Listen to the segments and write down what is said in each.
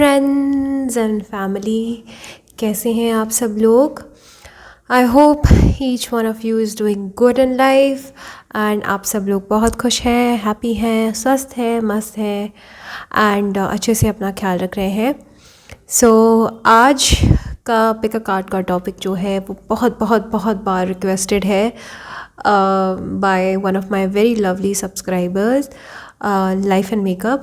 Friends and family, कैसे हैं आप सब लोग। I hope each one of you is doing good in life and आप सब लोग बहुत खुश हैं, हैप्पी हैं, स्वस्थ हैं, मस्त हैं एंड अच्छे से अपना ख्याल रख रहे हैं। सो आज का पिक अ कार्ड का टॉपिक जो है वो बहुत बहुत बहुत बार रिक्वेस्टेड है by one of my very lovely subscribers, life and makeup.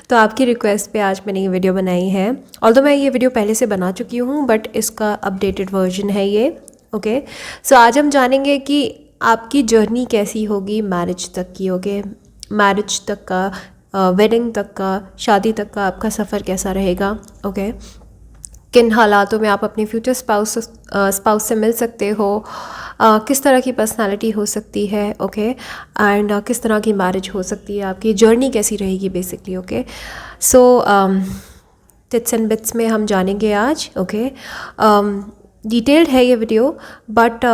तो आपकी रिक्वेस्ट पे आज मैंने ये वीडियो बनाई है। ऑल्दो मैं ये वीडियो पहले से बना चुकी हूँ बट इसका अपडेटेड वर्जन है ये। ओके, सो आज हम जानेंगे कि आपकी जर्नी कैसी होगी मैरिज तक की। ओके, मैरिज तक का, वेडिंग तक का, शादी तक का आपका सफ़र कैसा रहेगा। ओके, किन हालातों में आप अपने फ्यूचर स्पाउस से मिल सकते हो, किस तरह की पर्सनालिटी हो सकती है। ओके, एंड किस तरह की मैरिज हो सकती है, आपकी जर्नी कैसी रहेगी basically. Okay, so tips and bits में हम जानेंगे आज। ओके, डिटेल्ड है ये वीडियो बट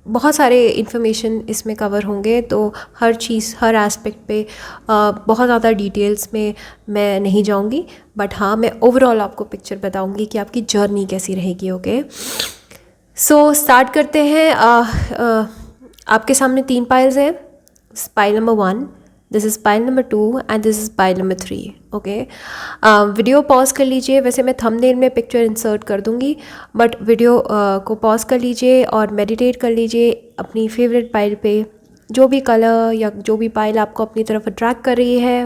बहुत सारे इन्फॉर्मेशन इसमें कवर होंगे, तो हर चीज़, हर एस्पेक्ट पे बहुत ज़्यादा डिटेल्स में मैं नहीं जाऊंगी, बट हाँ मैं ओवरऑल आपको पिक्चर बताऊंगी कि आपकी जर्नी कैसी रहेगी। ओके, सो स्टार्ट करते हैं। आपके सामने 3 पाइल्स हैं। Pile number 1, this is pile number 2 and this is pile number 3। Okay, video pause कर लीजिए। वैसे मैं थंबनेल में पिक्चर इंसर्ट कर दूंगी बट वीडियो को पॉज कर लीजिए और मेडिटेट कर लीजिए अपनी फेवरेट पाइल पे। जो भी कलर या जो भी पाइल आपको अपनी तरफ अट्रैक्ट कर रही है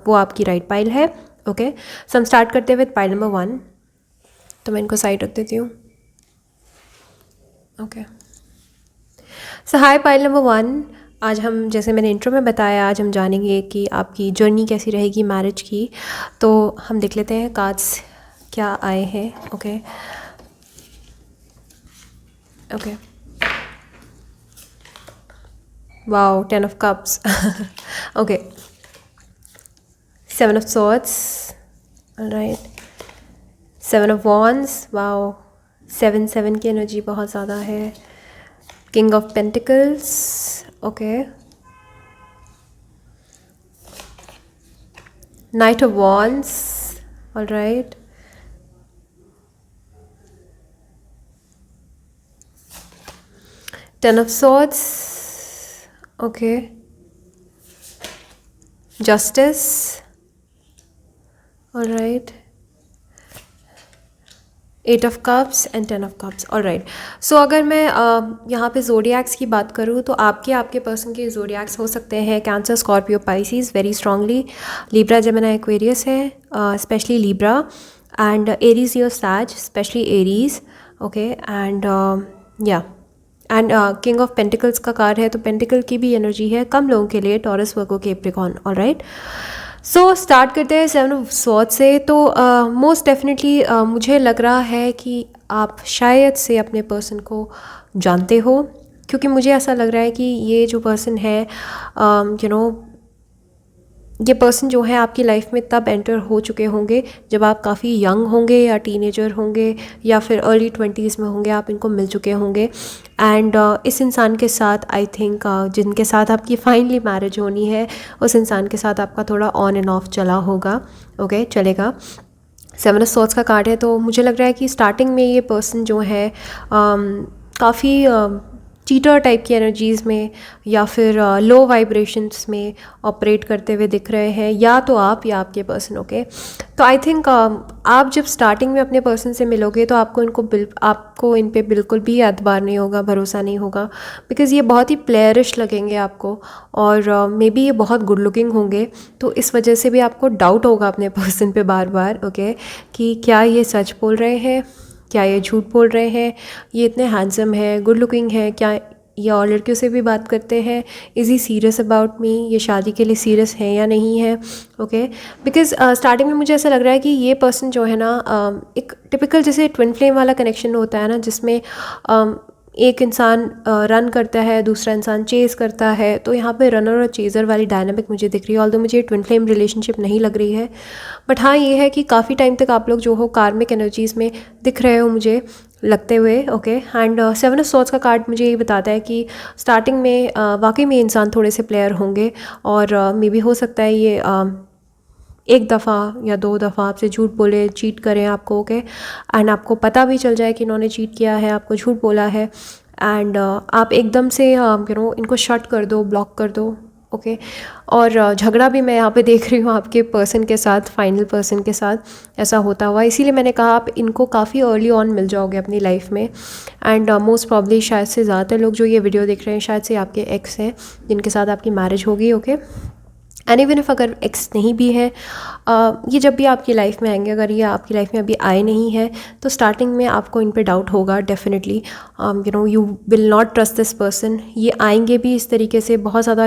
वो आपकी राइट पाइल है। ओके, सो हम स्टार्ट करते हैं विद पाइल नंबर 1। तो मैं इनको साइड रख देती हूँ। ओके, सो हाय पाइल नंबर 1। आज हम, जैसे मैंने इंट्रो में बताया, आज हम जानेंगे कि आपकी जर्नी कैसी रहेगी मैरिज की। तो हम देख लेते हैं कार्ड्स क्या आए हैं। Okay okay, wow, 10 of cups. Okay, 7 of swords, alright, 7 of wands, wow, 7 की एनर्जी बहुत ज़्यादा है। King of pentacles, okay, Knight of Wands, all right, Ten of Swords, okay, Justice, all right, 8 of Cups and 10 of Cups, all right. So अगर मैं यहाँ पे जोडियक्स की बात करूँ तो आपके पर्सन के जोडियक्स हो सकते हैं Cancer, Scorpio, Pisces very strongly, Libra, Gemini, Aquarius है, specially Libra, and Aries your Sag, specially Aries. Okay, and या एंड किंग ऑफ पेंटिकल्स का कार्ड है तो पेंटिकल की भी एनर्जी है कम लोगों के लिए, Taurus, Virgo, Capricorn. All right, so start करते हैं 7 ऑफ स्वॉर्ड्स से। तो मोस्ट डेफिनेटली मुझे लग रहा है कि आप शायद से अपने पर्सन को जानते हो, क्योंकि मुझे ऐसा लग रहा है कि ये जो पर्सन है, ये पर्सन जो है आपकी लाइफ में तब एंटर हो चुके होंगे जब आप काफ़ी यंग होंगे या टीनेजर होंगे या फिर अर्ली 20s में होंगे, आप इनको मिल चुके होंगे। एंड इस इंसान के साथ आई थिंक जिनके साथ आपकी फाइनली मैरिज होनी है, उस इंसान के साथ आपका थोड़ा ऑन एंड ऑफ चला होगा। ओके, चलेगा। 7 ऑफ सॉर्ड्स का कार्ड है तो मुझे लग रहा है कि स्टार्टिंग में ये पर्सन जो है काफ़ी चीटर टाइप की एनर्जीज़ में या फिर लो वाइब्रेशंस में ऑपरेट करते हुए दिख रहे हैं, या तो आप या आपके पर्सन। ओके, तो आई थिंक आप जब स्टार्टिंग में अपने पर्सन से मिलोगे तो आपको इन पे बिल्कुल भी एतबार नहीं होगा, भरोसा नहीं होगा, बिकॉज़ ये बहुत ही प्लेयरिश लगेंगे आपको और मे बी ये बहुत गुड लुकिंग होंगे, तो इस वजह से भी आपको डाउट होगा अपने पर्सन पे बार बार। ओके, कि क्या ये सच बोल रहे हैं, क्या ये झूठ बोल रहे हैं, ये इतने हैंडसम है, गुड लुकिंग है, क्या ये और लड़कियों से भी बात करते हैं, is he serious about me, ये शादी के लिए सीरियस है या नहीं है। ओके, बिकॉज स्टार्टिंग में मुझे ऐसा लग रहा है कि ये पर्सन जो है ना, एक टिपिकल जैसे ट्विन फ्लेम वाला कनेक्शन होता है ना, जिसमें एक इंसान रन करता है, दूसरा इंसान चेज़ करता है, तो यहाँ पे रनर और चेज़र वाली डायनामिक मुझे दिख रही है। ऑल्दो मुझे ट्विन फ्लेम रिलेशनशिप नहीं लग रही है, बट हाँ ये है कि काफ़ी टाइम तक आप लोग जो हो कार्मिक एनर्जीज़ में दिख रहे हो मुझे लगते हुए। ओके, एंड 7 ऑफ सॉर्ड्स का कार्ड मुझे ये बताता है कि स्टार्टिंग में वाकई में इंसान थोड़े से प्लेयर होंगे और मे बी हो सकता है ये एक दफ़ा या 2 दफ़ा आपसे झूठ बोले, चीट करें आपको, ओके, एंड आपको पता भी चल जाए कि इन्होंने चीट किया है, आपको झूठ बोला है, एंड आप एकदम से इनको शट कर दो, ब्लॉक कर दो, ओके। और झगड़ा भी मैं यहाँ पे देख रही हूँ आपके पर्सन के साथ, फाइनल पर्सन के साथ ऐसा होता हुआ, इसीलिए मैंने कहा आप इनको काफ़ी अर्ली ऑन मिल जाओगे अपनी लाइफ में। एंड मोस्ट प्रॉब्ली शायद से ज़्यादातर लोग जो ये वीडियो देख रहे हैं शायद से आपके एक्स हैं जिनके साथ आपकी मैरिज होगी, ओके। एंड इवन इफ अगर एक्स नहीं भी है, ये जब भी आपकी लाइफ में आएंगे, अगर ये आपकी लाइफ में अभी आए नहीं हैं तो स्टार्टिंग में आपको इन पे डाउट होगा definitely. You will not trust this person. ये आएंगे भी इस तरीके से, बहुत ज़्यादा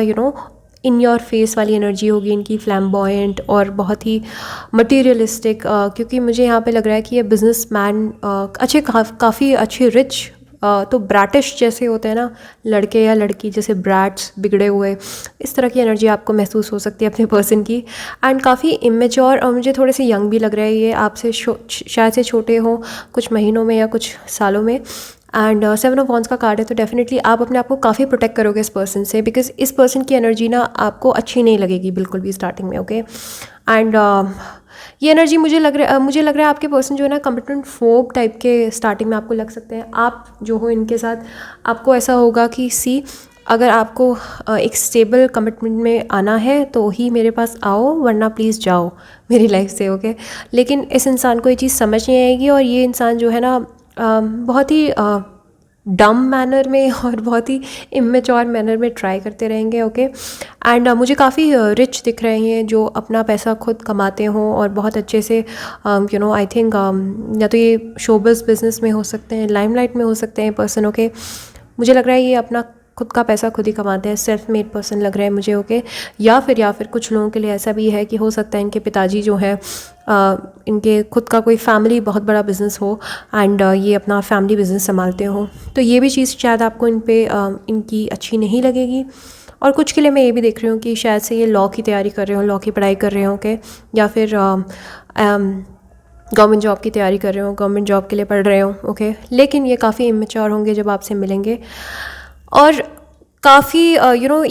इन योर फेस वाली एनर्जी होगी इनकी, फ्लैम्बॉयंट और बहुत ही मटीरियलिस्टिक, क्योंकि मुझे यहाँ पे लग रहा है कि ये बिजनेसमैन अच्छे, काफ़ी अच्छे रिच, तो ब्रैटिश जैसे होते हैं ना लड़के या लड़की, जैसे ब्रैट्स, बिगड़े हुए, इस तरह की एनर्जी आपको महसूस हो सकती है अपने पर्सन की। एंड काफ़ी इमेच्योर, और मुझे थोड़े से यंग भी लग रहा है ये, आपसे शायद से छोटे हों कुछ महीनों में या कुछ सालों में। एंड 7 ऑफ वॉन्ड्स का कार्ड है, तो डेफिनेटली आप अपने आप को काफ़ी प्रोटेक्ट करोगे इस पर्सन से, बिकॉज इस पर्सन की एनर्जी ना आपको अच्छी नहीं लगेगी बिल्कुल भी स्टार्टिंग में, ओके। एंड ये एनर्जी मुझे लग रहा है आपके पर्सन जो है ना कमिटमेंट फोब टाइप के स्टार्टिंग में आपको लग सकते हैं। आप जो हो इनके साथ, आपको ऐसा होगा कि अगर आपको एक स्टेबल कमिटमेंट में आना है तो ही मेरे पास आओ, वरना प्लीज़ जाओ मेरी लाइफ से, ओके। लेकिन इस इंसान को ये चीज़ समझ नहीं आएगी, और ये इंसान जो है ना बहुत ही डम मैनर में और बहुत ही इमेच्योर मैनर में ट्राई करते रहेंगे, ओके। एंड मुझे काफ़ी रिच दिख रहे हैं जो अपना पैसा खुद कमाते हों और बहुत अच्छे से, आई थिंक या तो ये शोबिज़ बिजनेस में हो सकते हैं, लाइमलाइट में हो सकते हैं पर्सन, ओके। मुझे लग रहा है ये अपना खुद का पैसा खुद ही कमाते हैं, सेल्फ मेड पर्सन लग रहा है मुझे, ओके। या फिर कुछ लोगों के लिए ऐसा भी है कि हो सकता है इनके पिताजी जो है, इनके खुद का कोई फैमिली बहुत बड़ा बिज़नेस हो, एंड ये अपना फैमिली बिज़नेस संभालते हो, तो ये भी चीज़ शायद आपको इनकी अच्छी नहीं लगेगी। और कुछ के लिए मैं ये भी देख रही हूँ कि शायद से ये लॉ की तैयारी कर रहे हो, लॉ की पढ़ाई कर रहे हो, ओके, या फिर गवर्नमेंट जॉब की तैयारी कर रहे हो, गवर्नमेंट जॉब के लिए पढ़ रहे हो, ओके। लेकिन ये काफ़ी इमेच्योर होंगे जब आपसे मिलेंगे, और काफ़ी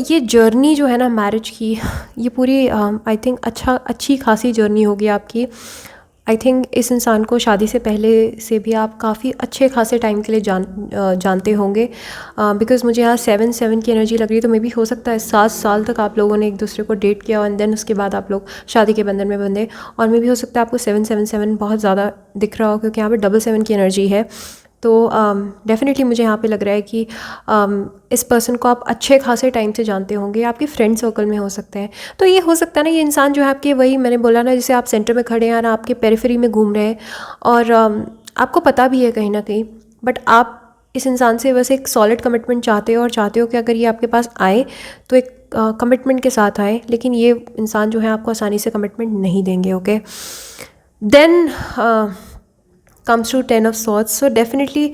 ये जर्नी जो है ना मैरिज की, ये पूरी आई थिंक अच्छी खासी जर्नी होगी आपकी। आई थिंक इस इंसान को शादी से पहले से भी आप काफ़ी अच्छे खासे टाइम के लिए जानते होंगे, बिकॉज़ मुझे यहाँ 7 की एनर्जी लग रही है, तो मे भी हो सकता है 7 साल तक आप लोगों ने एक दूसरे को डेट किया, एंड देन उसके बाद आप लोग शादी के बंधन में बंधे, और मे भी हो सकता है आपको 777 बहुत ज़्यादा दिख रहा हो, क्योंकि यहाँ पे 7 की एनर्जी है। तो डेफिनेटली मुझे यहाँ पे लग रहा है कि इस पर्सन को आप अच्छे खासे टाइम से जानते होंगे, आपके फ्रेंड सर्कल में हो सकते हैं। तो ये हो सकता है ना, ये इंसान जो है आपके, वही मैंने बोला ना, जैसे आप सेंटर में खड़े हैं ना, आपके पेरिफेरी में घूम रहे हैं, और आपको पता भी है कहीं ना कहीं, बट आप इस इंसान से बस एक सॉलिड कमिटमेंट चाहते हो कि अगर ये आपके पास आए तो एक कमिटमेंट के साथ आए, लेकिन ये इंसान जो है आपको आसानी से कमिटमेंट नहीं देंगे, okay. Then comes to 10 of swords. So definitely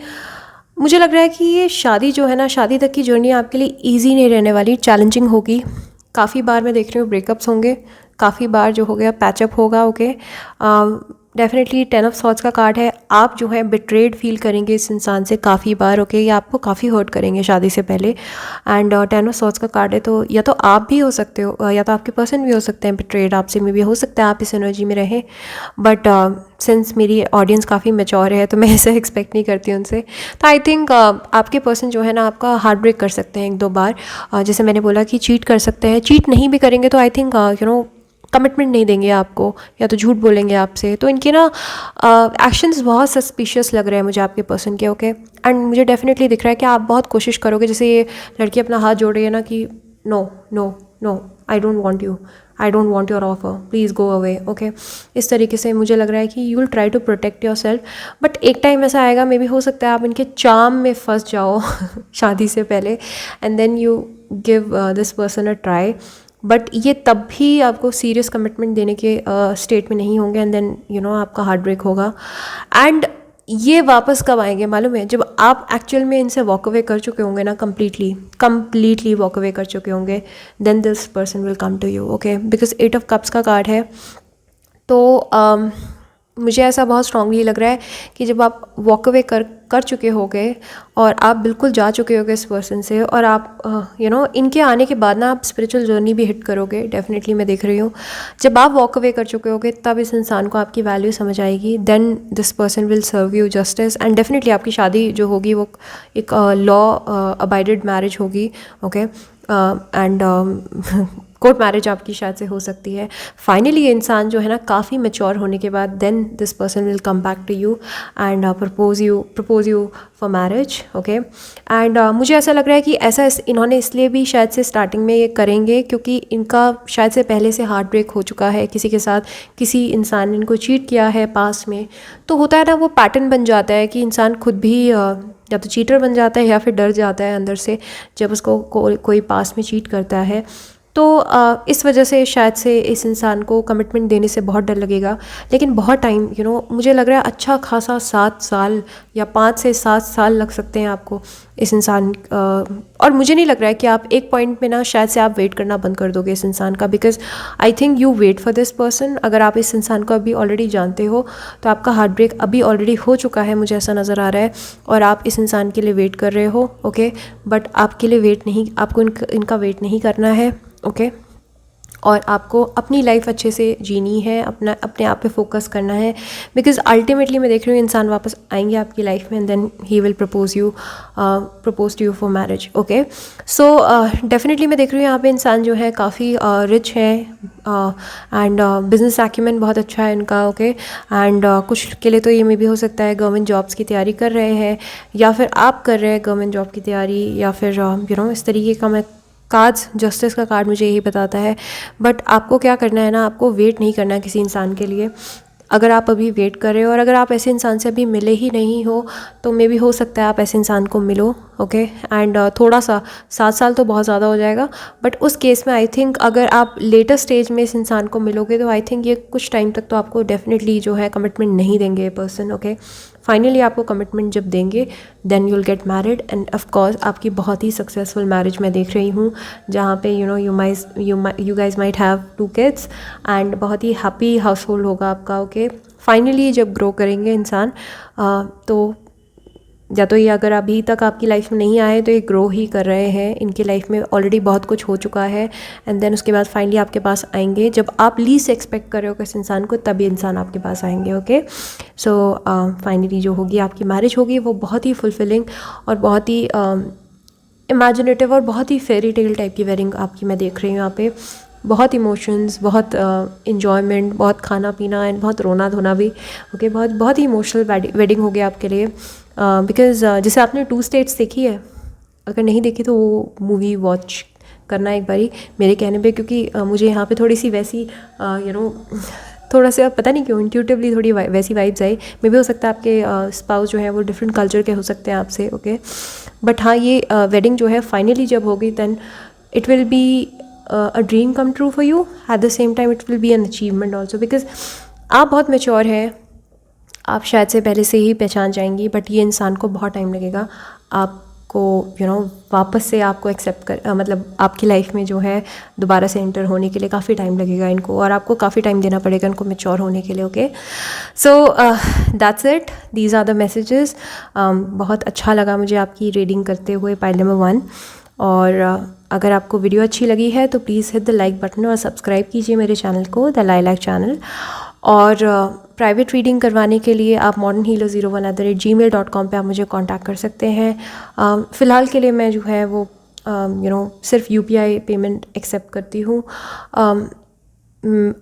मुझे लग रहा है कि ये शादी जो है ना, शादी तक की जर्नी आपके लिए ईजी नहीं रहने वाली, चैलेंजिंग होगी। काफ़ी बार मैं देख रही हूँ ब्रेकअप्स होंगे, काफ़ी बार जो हो गया पैचअप होगा, ओके। डेफिनेटली 10 ऑफ सॉर्ड्स का कार्ड है, आप जो है बिट्रेड फील करेंगे इस इंसान से काफ़ी बार, ओके। ये आपको काफ़ी हर्ट करेंगे शादी से पहले। एंड 10 ऑफ सॉर्ड्स का कार्ड है, तो या तो आप भी हो सकते हो या तो आपके पर्सन भी हो सकते हैं बिट्रेड आपसे, में भी हो सकता है आप इस एनर्जी में रहें, बट सिंस मेरी ऑडियंस काफ़ी मैच्योर है तो मैं ऐसे एक्सपेक्ट नहीं करती उनसे। तो आई थिंक आपके पर्सन जो है ना आपका हार्ट ब्रेक कर सकते हैं 1-2 बार, जैसे मैंने बोला कि चीट कर सकते हैं। चीट नहीं भी करेंगे तो आई थिंक कमिटमेंट नहीं देंगे आपको, या तो झूठ बोलेंगे आपसे। तो इनके ना एक्शंस बहुत सस्पिशियस लग रहे हैं मुझे आपके पर्सन के, ओके। एंड मुझे डेफिनेटली दिख रहा है कि आप बहुत कोशिश करोगे, जैसे ये लड़की अपना हाथ जोड़ रही है ना कि no no no, I don't want you, I don't want your offer, please go away, okay. इस तरीके से मुझे लग रहा है कि you will try to protect your self, but एक टाइम ऐसा आएगा, मे बी हो सकता है आप इनके चार्म में फंस जाओ शादी से पहले, and then you give this person a try, but ये तब भी आपको सीरियस कमिटमेंट देने के स्टेट में नहीं होंगे, एंड देन आपका हार्ट ब्रेक होगा। एंड ये वापस कब आएंगे मालूम है? जब आप एक्चुअल में इनसे वॉक अवे कर चुके होंगे ना, कम्प्लीटली वॉक अवे कर चुके होंगे, then this person will come to you, okay. Because 8 of cups का कार्ड है, तो मुझे ऐसा बहुत स्ट्रांगली लग रहा है कि जब आप वॉक अवे कर चुके होगे और आप बिल्कुल जा चुके होगे इस पर्सन से, और आप इनके आने के बाद ना आप स्पिरिचुअल जर्नी भी हिट करोगे, डेफिनेटली मैं देख रही हूँ। जब आप वॉक अवे कर चुके होगे तब इस इंसान को आपकी वैल्यू समझ आएगी, then this person will serve you justice, and definitely आपकी शादी जो होगी वो एक लॉ अबाइडेड मैरिज होगी, ओके। एंड कोर्ट मैरिज आपकी शायद से हो सकती है। फाइनली ये इंसान जो है ना काफ़ी मैच्योर होने के बाद then this person will come back to you and propose you for marriage, okay. And मुझे ऐसा लग रहा है कि ऐसा इन्होंने इसलिए भी शायद से स्टार्टिंग में ये करेंगे क्योंकि इनका शायद से पहले से हार्ट ब्रेक हो चुका है किसी के साथ, किसी इंसान ने इनको चीट किया है पास में। तो होता है ना, वो पैटर्न बन जाता है कि इंसान खुद भी या तो चीटर बन जाता है या फिर डर जाता है अंदर से जब उसको कोई पास में चीट करता है। तो इस वजह से शायद से इस इंसान को कमिटमेंट देने से बहुत डर लगेगा। लेकिन बहुत टाइम मुझे लग रहा है अच्छा खासा 7 साल या 5 से 7 साल लग सकते हैं आपको इस इंसान और मुझे नहीं लग रहा है कि आप एक पॉइंट में ना शायद से आप वेट करना बंद कर दोगे इस इंसान का, because I think you wait for this person. अगर आप इस इंसान को अभी ऑलरेडी जानते हो तो आपका हार्ट ब्रेक अभी ऑलरेडी हो चुका है, मुझे ऐसा नज़र आ रहा है, और आप इस इंसान के लिए वेट कर रहे हो, ओके। बट आपके लिए वेट नहीं, आपको इनका वेट नहीं करना है, ओके। और आपको अपनी लाइफ अच्छे से जीनी है, अपने आप पे फोकस करना है, बिकॉज अल्टीमेटली मैं देख रही हूँ इंसान वापस आएंगे आपकी लाइफ में and then he will propose to you for marriage, okay. So definitely मैं देख रही हूँ यहाँ पे इंसान जो है काफ़ी रिच है एंड बिजनेस एक्यूमेन बहुत अच्छा है इनका, ओके। एंड कुछ के लिए तो ये में भी हो सकता है गवर्नमेंट जॉब्स की तैयारी कर रहे हैं, या फिर आप कर रहे हैं गवर्नमेंट जॉब की तैयारी, या फिर इस तरीके का मैं कार्ड्स, जस्टिस का कार्ड मुझे यही बताता है। बट आपको क्या करना है ना, आपको वेट नहीं करना है किसी इंसान के लिए। अगर आप अभी वेट कर रहे हो और अगर आप ऐसे इंसान से अभी मिले ही नहीं हो तो मे भी हो सकता है आप ऐसे इंसान को मिलो, ओके। एंड थोड़ा सा 7 साल तो बहुत ज़्यादा हो जाएगा, बट उस केस में आई थिंक अगर आप लेटर स्टेज में इस इंसान को मिलोगे तो आई थिंक ये कुछ टाइम तक तो आपको डेफिनेटली जो है कमिटमेंट नहीं देंगे ये पर्सन, ओके। फाइनली आपको कमिटमेंट जब देंगे then you will get married, and of course आपकी बहुत ही सक्सेसफुल मैरिज मैं देख रही हूँ, जहाँ पे you guys might have 2 kids and बहुत ही हैप्पी हाउस होल्ड होगा आपका, ओके। फाइनली जब ग्रो करेंगे इंसान तो या तो ये अगर अभी तक आपकी लाइफ में नहीं आए तो ये ग्रो ही कर रहे हैं, इनकी लाइफ में ऑलरेडी बहुत कुछ हो चुका है, एंड देन उसके बाद फाइनली आपके पास आएंगे जब आप लीस्ट एक्सपेक्ट कर रहे हो किस इंसान को, तभी इंसान आपके पास आएंगे, ओके। सो फाइनली जो होगी आपकी मैरिज होगी वो बहुत ही फुलफिलिंग और बहुत ही इमेजिनेटिव और बहुत ही फेरी टेल टाइप की वेडिंग आपकी मैं देख रही हूँ यहाँ पे। बहुत इमोशंस, बहुत इन्जॉयमेंट, बहुत खाना पीना एंड बहुत रोना धोना भी, ओके। बहुत ही इमोशनल वेडिंग होगी आपके लिए, बिकॉज जैसे आपने 2 स्टेट्स देखी है, अगर नहीं देखी तो वो मूवी वॉच करना एक बारी मेरे कहने पे, क्योंकि मुझे यहाँ पे थोड़ी सी वैसी थोड़ा सा पता नहीं क्यों इंट्यूटिवली थोड़ी वैसी वाइब्स आई। मे भी हो सकता है आपके स्पाउस जो है वो डिफरेंट कल्चर के हो सकते हैं आपसे, ओके। बट हाँ, ये वेडिंग जो है फाइनली जब होगी then it will be a dream come true for you. At the same time it will be an achievement also, because आप बहुत मैच्योर है, आप शायद से पहले से ही पहचान जाएंगी, बट ये इंसान को बहुत टाइम लगेगा आपको वापस से आपको एक्सेप्ट कर मतलब आपकी लाइफ में जो है दोबारा से एंटर होने के लिए काफ़ी टाइम लगेगा इनको, और आपको काफ़ी टाइम देना पड़ेगा इनको मैच्योर होने के लिए, okay. So that's it, these are the messages. बहुत अच्छा लगा मुझे आपकी रीडिंग करते हुए पाइल नंबर 1, और अगर आपको वीडियो अच्छी लगी है तो please hit the like button और सब्सक्राइब कीजिए मेरे चैनल को, द लाइलैक चैनल। और प्राइवेट रीडिंग करवाने के लिए आप modernhealer01@gmail.com पे आप मुझे कांटेक्ट कर सकते हैं। फ़िलहाल के लिए मैं जो है वो सिर्फ UPI पेमेंट एक्सेप्ट करती हूँ।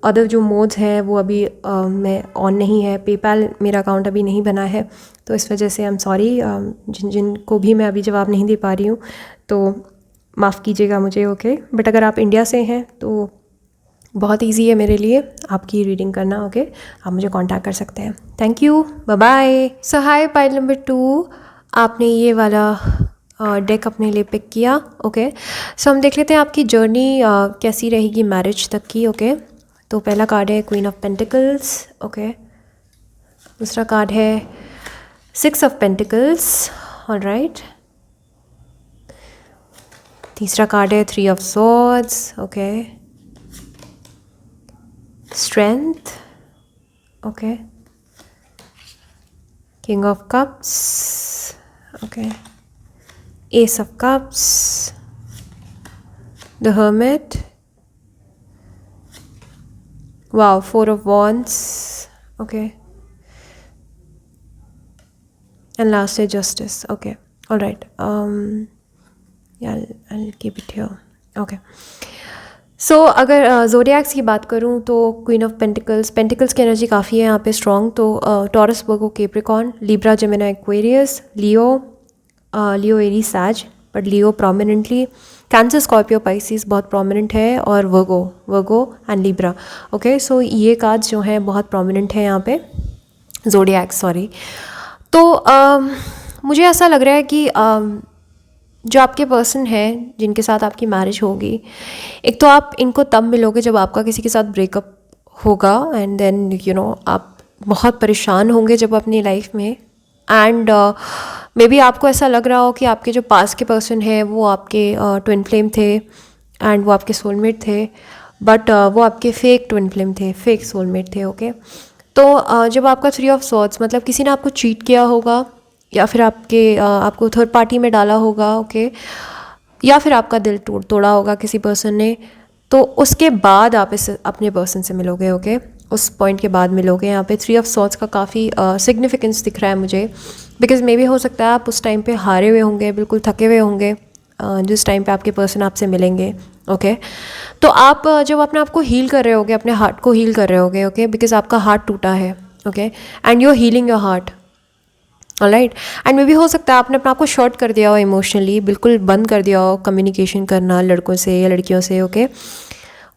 अदर जो मोड्स हैं वो अभी मैं ऑन नहीं है, पेपैल मेरा अकाउंट अभी नहीं बना है, तो इस वजह से आई एम सॉरी जिनको भी मैं अभी जवाब नहीं दे पा रही हूँ, तो माफ़ कीजिएगा मुझे, ओके। बट अगर आप इंडिया से हैं तो बहुत इजी है मेरे लिए आपकी रीडिंग करना, ओके। आप मुझे कांटेक्ट कर सकते हैं। Thank you, bye bye. So hi pile number 2, आपने ये वाला डेक अपने लिए पिक किया, ओके। सो हम देख लेते हैं आपकी जर्नी कैसी रहेगी मैरिज तक की, ओके। तो पहला कार्ड है क्वीन ऑफ पेंटिकल्स, ओके। दूसरा कार्ड है 6 ऑफ पेंटिकल्स, ऑलराइट। तीसरा कार्ड है 3 of swords, okay. Strength, okay. King of Cups. Okay. Ace of Cups. The Hermit. Wow, Four of Wands. Okay. And last is Justice. Okay. All right. Yeah, I'll keep it here. Okay. So अगर zodiacs की बात करूँ तो queen of pentacles की energy काफ़ी है यहाँ पे स्ट्रॉन्ग. तो Taurus, Virgo, Capricorn, Libra, Gemini, Aquarius, Leo Aries, Sag, but Leo prominently. Cancer, Scorpio, Pisces बहुत प्रोमिनेंट है, और Virgo and Libra. Okay, so ये कार्ड्स जो हैं बहुत प्रोमिनेंट है यहाँ पे ज़ोडिएक्स. सॉरी. तो मुझे ऐसा लग रहा है कि जो आपके पर्सन हैं जिनके साथ आपकी मैरिज होगी, एक तो आप इनको तब मिलोगे जब आपका किसी के साथ ब्रेकअप होगा, एंड देन आप बहुत परेशान होंगे जब अपनी लाइफ में. एंड मे बी आपको ऐसा लग रहा हो कि आपके जो पास के पर्सन है वो आपके ट्विन फ्लेम थे एंड वो आपके सोलमेट थे, बट वो आपके फेक ट्विन फ्लेम थे, फेक सोलमेट थे. ओके. तो जब आपका 3 ऑफ सॉर्ड्स, मतलब किसी ने आपको चीट किया होगा, या फिर आपको थर्ड पार्टी में डाला होगा. ओके. या फिर आपका दिल तोड़ा होगा किसी पर्सन ने, तो उसके बाद आप इस अपने पर्सन से मिलोगे. ओके. उस पॉइंट के बाद मिलोगे. यहाँ पे 3 ऑफ सॉर्ड्स का काफ़ी सिग्निफिकेंस दिख रहा है मुझे, बिकॉज मे बी हो सकता है आप उस टाइम पे हारे हुए होंगे, बिल्कुल थके हुए होंगे जिस टाइम पे आपके पर्सन आपसे मिलेंगे. ओके. तो आप जब अपने आप को हील कर रहे होगे, अपने हार्ट को हील कर रहे होगे. ओके. बिकॉज आपका हार्ट टूटा है. Okay. And you are healing your heart. Alright. And maybe हो सकता है आपने अपने आप को शॉर्ट कर दिया हो इमोशनली, बिल्कुल बंद कर दिया हो कम्युनिकेशन करना लड़कों से या लड़कियों से. ओके.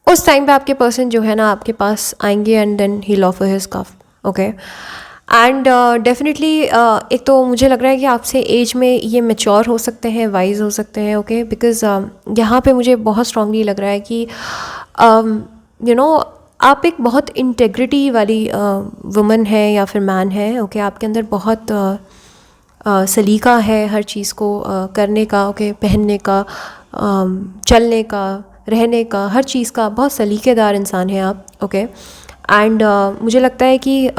उस टाइम पे आपके पर्सन जो है ना आपके पास आएंगे, and then he offer his cup. Okay. And definitely एक तो मुझे लग रहा है कि आपसे एज में ये मैच्योर हो सकते हैं, वाइज हो सकते हैं. ओके. बिकॉज यहाँ पे मुझे बहुत स्ट्रांगली लग रहा है कि आप एक बहुत इंटेग्रिटी वाली वुमन है या फिर मैन है. ओके. आपके अंदर बहुत सलीका है हर चीज़ को करने का. ओके. पहनने का, चलने का, रहने का, हर चीज़ का बहुत सलीकेदार इंसान है आप. ओके. एंड मुझे लगता है कि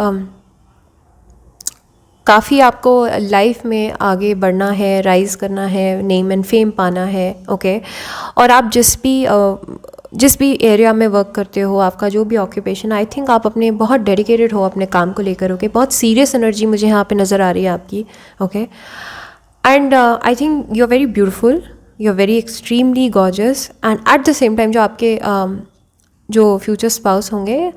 काफ़ी आपको लाइफ में आगे बढ़ना है, राइज़ करना है, नेम एंड फेम पाना है. ओके. और आप जिस भी एरिया में वर्क करते हो, आपका जो भी ऑक्यूपेशन, आई थिंक आप अपने बहुत डेडिकेटेड हो अपने काम को लेकर. ओके. बहुत सीरियस एनर्जी मुझे यहाँ पे नज़र आ रही है आपकी. Okay. And I think you are very beautiful, you are very extremely gorgeous, and at the same time जो आपके जो फ्यूचर स्पाउस होंगे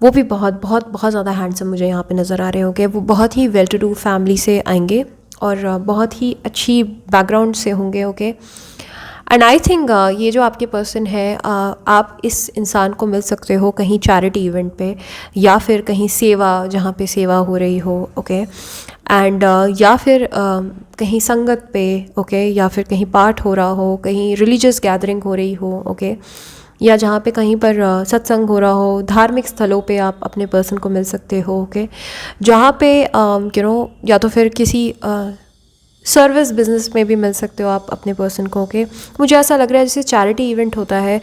वो भी बहुत बहुत बहुत ज़्यादा हैंडसम मुझे यहाँ पे नज़र आ रहे होंगे. वो बहुत ही वेल टू डू फैमिली से आएंगे और बहुत ही अच्छी बैकग्राउंड से होंगे. ओके. एंड आई थिंक ये जो आपके पर्सन है, आप इस इंसान को मिल सकते हो कहीं चैरिटी इवेंट पे, या फिर कहीं सेवा, जहाँ पे सेवा हो रही हो. ओके. एंड या फिर कहीं संगत पे. ओके. या फिर कहीं पाठ हो रहा हो, कहीं रिलीजियस गैदरिंग हो रही हो. ओके. या जहाँ पे कहीं पर सत्संग हो रहा हो, धार्मिक स्थलों पे आप अपने पर्सन को मिल सकते हो. ओके. जहाँ पे या तो फिर किसी सर्विस बिजनेस में भी मिल सकते हो आप अपने पर्सन को. ओके. मुझे ऐसा लग रहा है जैसे चैरिटी इवेंट होता है,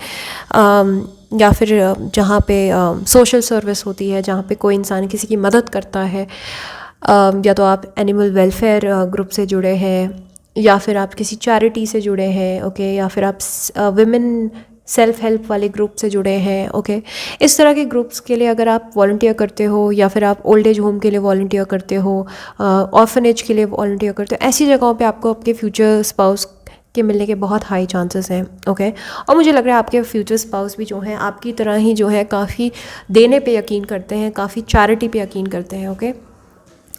या फिर जहाँ पे सोशल सर्विस होती है, जहाँ पे कोई इंसान किसी की मदद करता है, या तो आप एनिमल वेलफेयर ग्रुप से जुड़े हैं, या फिर आप किसी चैरिटी से जुड़े हैं. ओके. या फिर आप विमेन सेल्फ हेल्प वाले ग्रुप से जुड़े हैं. ओके. इस तरह के ग्रुप्स के लिए अगर आप वॉलंटियर करते हो, या फिर आप ओल्ड एज होम के लिए वॉलंटियर करते हो, ऑर्फनेज के लिए वॉलंटियर करते हो, ऐसी जगहों पे आपको आपके फ्यूचर स्पाउस के मिलने के बहुत हाई चांसेस हैं. ओके. और मुझे लग रहा है आपके फ्यूचर स्पाउस भी जो हैं आपकी तरह ही जो है काफ़ी देने पे यकीन करते हैं, काफ़ी चैरिटी पे यकीन करते हैं. ओके.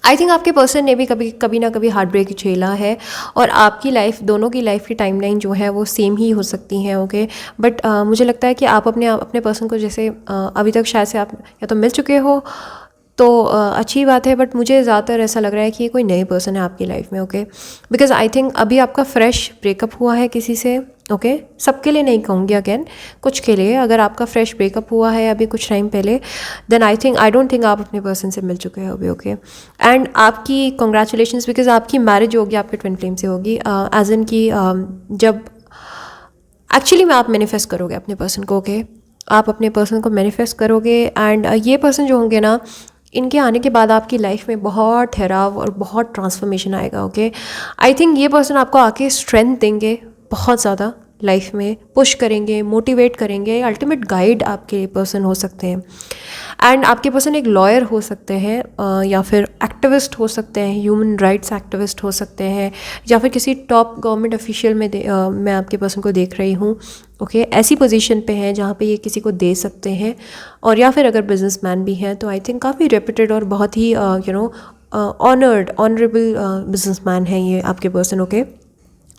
आई थिंक आपके पर्सन ने भी कभी ना कभी हार्ट ब्रेक झेला है, और आपकी लाइफ, दोनों की लाइफ की टाइमलाइन जो है वो सेम ही हो सकती हैं. ओके. बट मुझे लगता है कि आप अपने पर्सन को जैसे अभी तक शायद से आप या तो मिल चुके हो तो अच्छी बात है, बट मुझे ज़्यादातर ऐसा लग रहा है कि ये कोई नए पर्सन है आपकी लाइफ में. ओके. बिकॉज आई थिंक अभी आपका फ्रेश ब्रेकअप हुआ है किसी से. ओके. सबके लिए नहीं कहूँगी अगेन, कुछ के लिए. अगर आपका फ्रेश ब्रेकअप हुआ है अभी कुछ टाइम पहले, देन आई डोंट थिंक आप अपने पर्सन से मिल चुके हो अभी. ओके. एंड आपकी कॉन्ग्रेचुलेशंस, बिकॉज आपकी मैरिज होगी आपके ट्विन फ्लेम से होगी, एज इन की जब एक्चुअली में आप मैनिफेस्ट करोगे अपने पर्सन को. ओके. आप अपने पर्सन को मैनिफेस्ट करोगे, एंड ये पर्सन जो होंगे ना, इनके आने के बाद आपकी लाइफ में बहुत ठहराव और बहुत ट्रांसफॉर्मेशन आएगा। ओके, आई थिंक ये पर्सन आपको आके स्ट्रेंथ देंगे बहुत ज़्यादा, लाइफ में पुश करेंगे, मोटिवेट करेंगे, अल्टीमेट गाइड आपके पर्सन हो सकते हैं। एंड आपके पर्सन एक लॉयर हो सकते हैं, या फिर एक्टिविस्ट हो सकते हैं, ह्यूमन राइट्स एक्टिविस्ट हो सकते हैं, या फिर किसी टॉप गवर्नमेंट ऑफिशियल में मैं आपके पर्सन को देख रही हूँ। ओके, ऐसी पोजीशन पे हैं जहाँ पे ये किसी को दे सकते हैं। और या फिर अगर बिजनेसमैन भी हैं तो आई थिंक काफ़ी रेप्यूटेड और बहुत ही ऑनरेबल बिजनेसमैन हैं ये आपके पर्सन। ओके,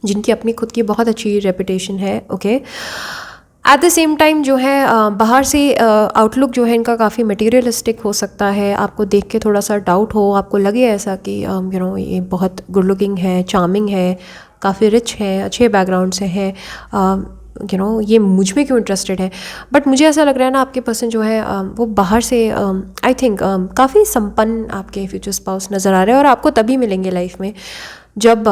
जिनकी अपनी खुद की बहुत अच्छी रेपुटेशन है। Okay, eight the same time जो है बाहर से आउटलुक जो है इनका काफ़ी मटेरियलिस्टिक हो सकता है। आपको देख के थोड़ा सा डाउट हो, आपको लगे ऐसा कि ये बहुत गुड लुकिंग है, चार्मिंग है, काफ़ी रिच है, अच्छे बैकग्राउंड से है, ये मुझ में क्यों इंटरेस्टेड है। बट मुझे ऐसा लग रहा है ना, आपके पर्सन जो है वो बाहर से आई थिंक काफ़ी संपन्न आपके फ्यूचर स्पाउस नज़र आ रहे हैं। और आपको तभी मिलेंगे लाइफ में जब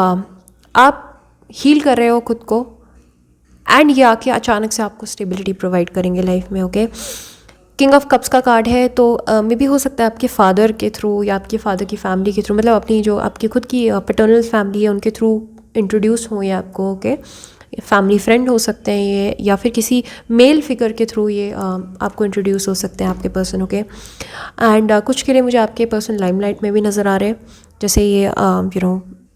आप हील कर रहे हो खुद को, एंड ये आके अचानक से आपको स्टेबिलिटी प्रोवाइड करेंगे लाइफ में। ओके, किंग ऑफ कप्स का कार्ड है, तो मे भी हो सकता है आपके फादर के थ्रू या आपके फादर की फैमिली के थ्रू, मतलब अपनी जो आपकी खुद की पैटर्नल फैमिली है उनके थ्रू इंट्रोड्यूस हो ये आपको। ओके, फैमिली फ्रेंड हो सकते हैं ये, या फिर किसी मेल फिगर के थ्रू ये आपको इंट्रोड्यूस हो सकते हैं आपके पर्सन। ओके, एंड कुछ के लिए मुझे आपके पर्सन लाइमलाइट में भी नज़र आ रहे हैं, जैसे ये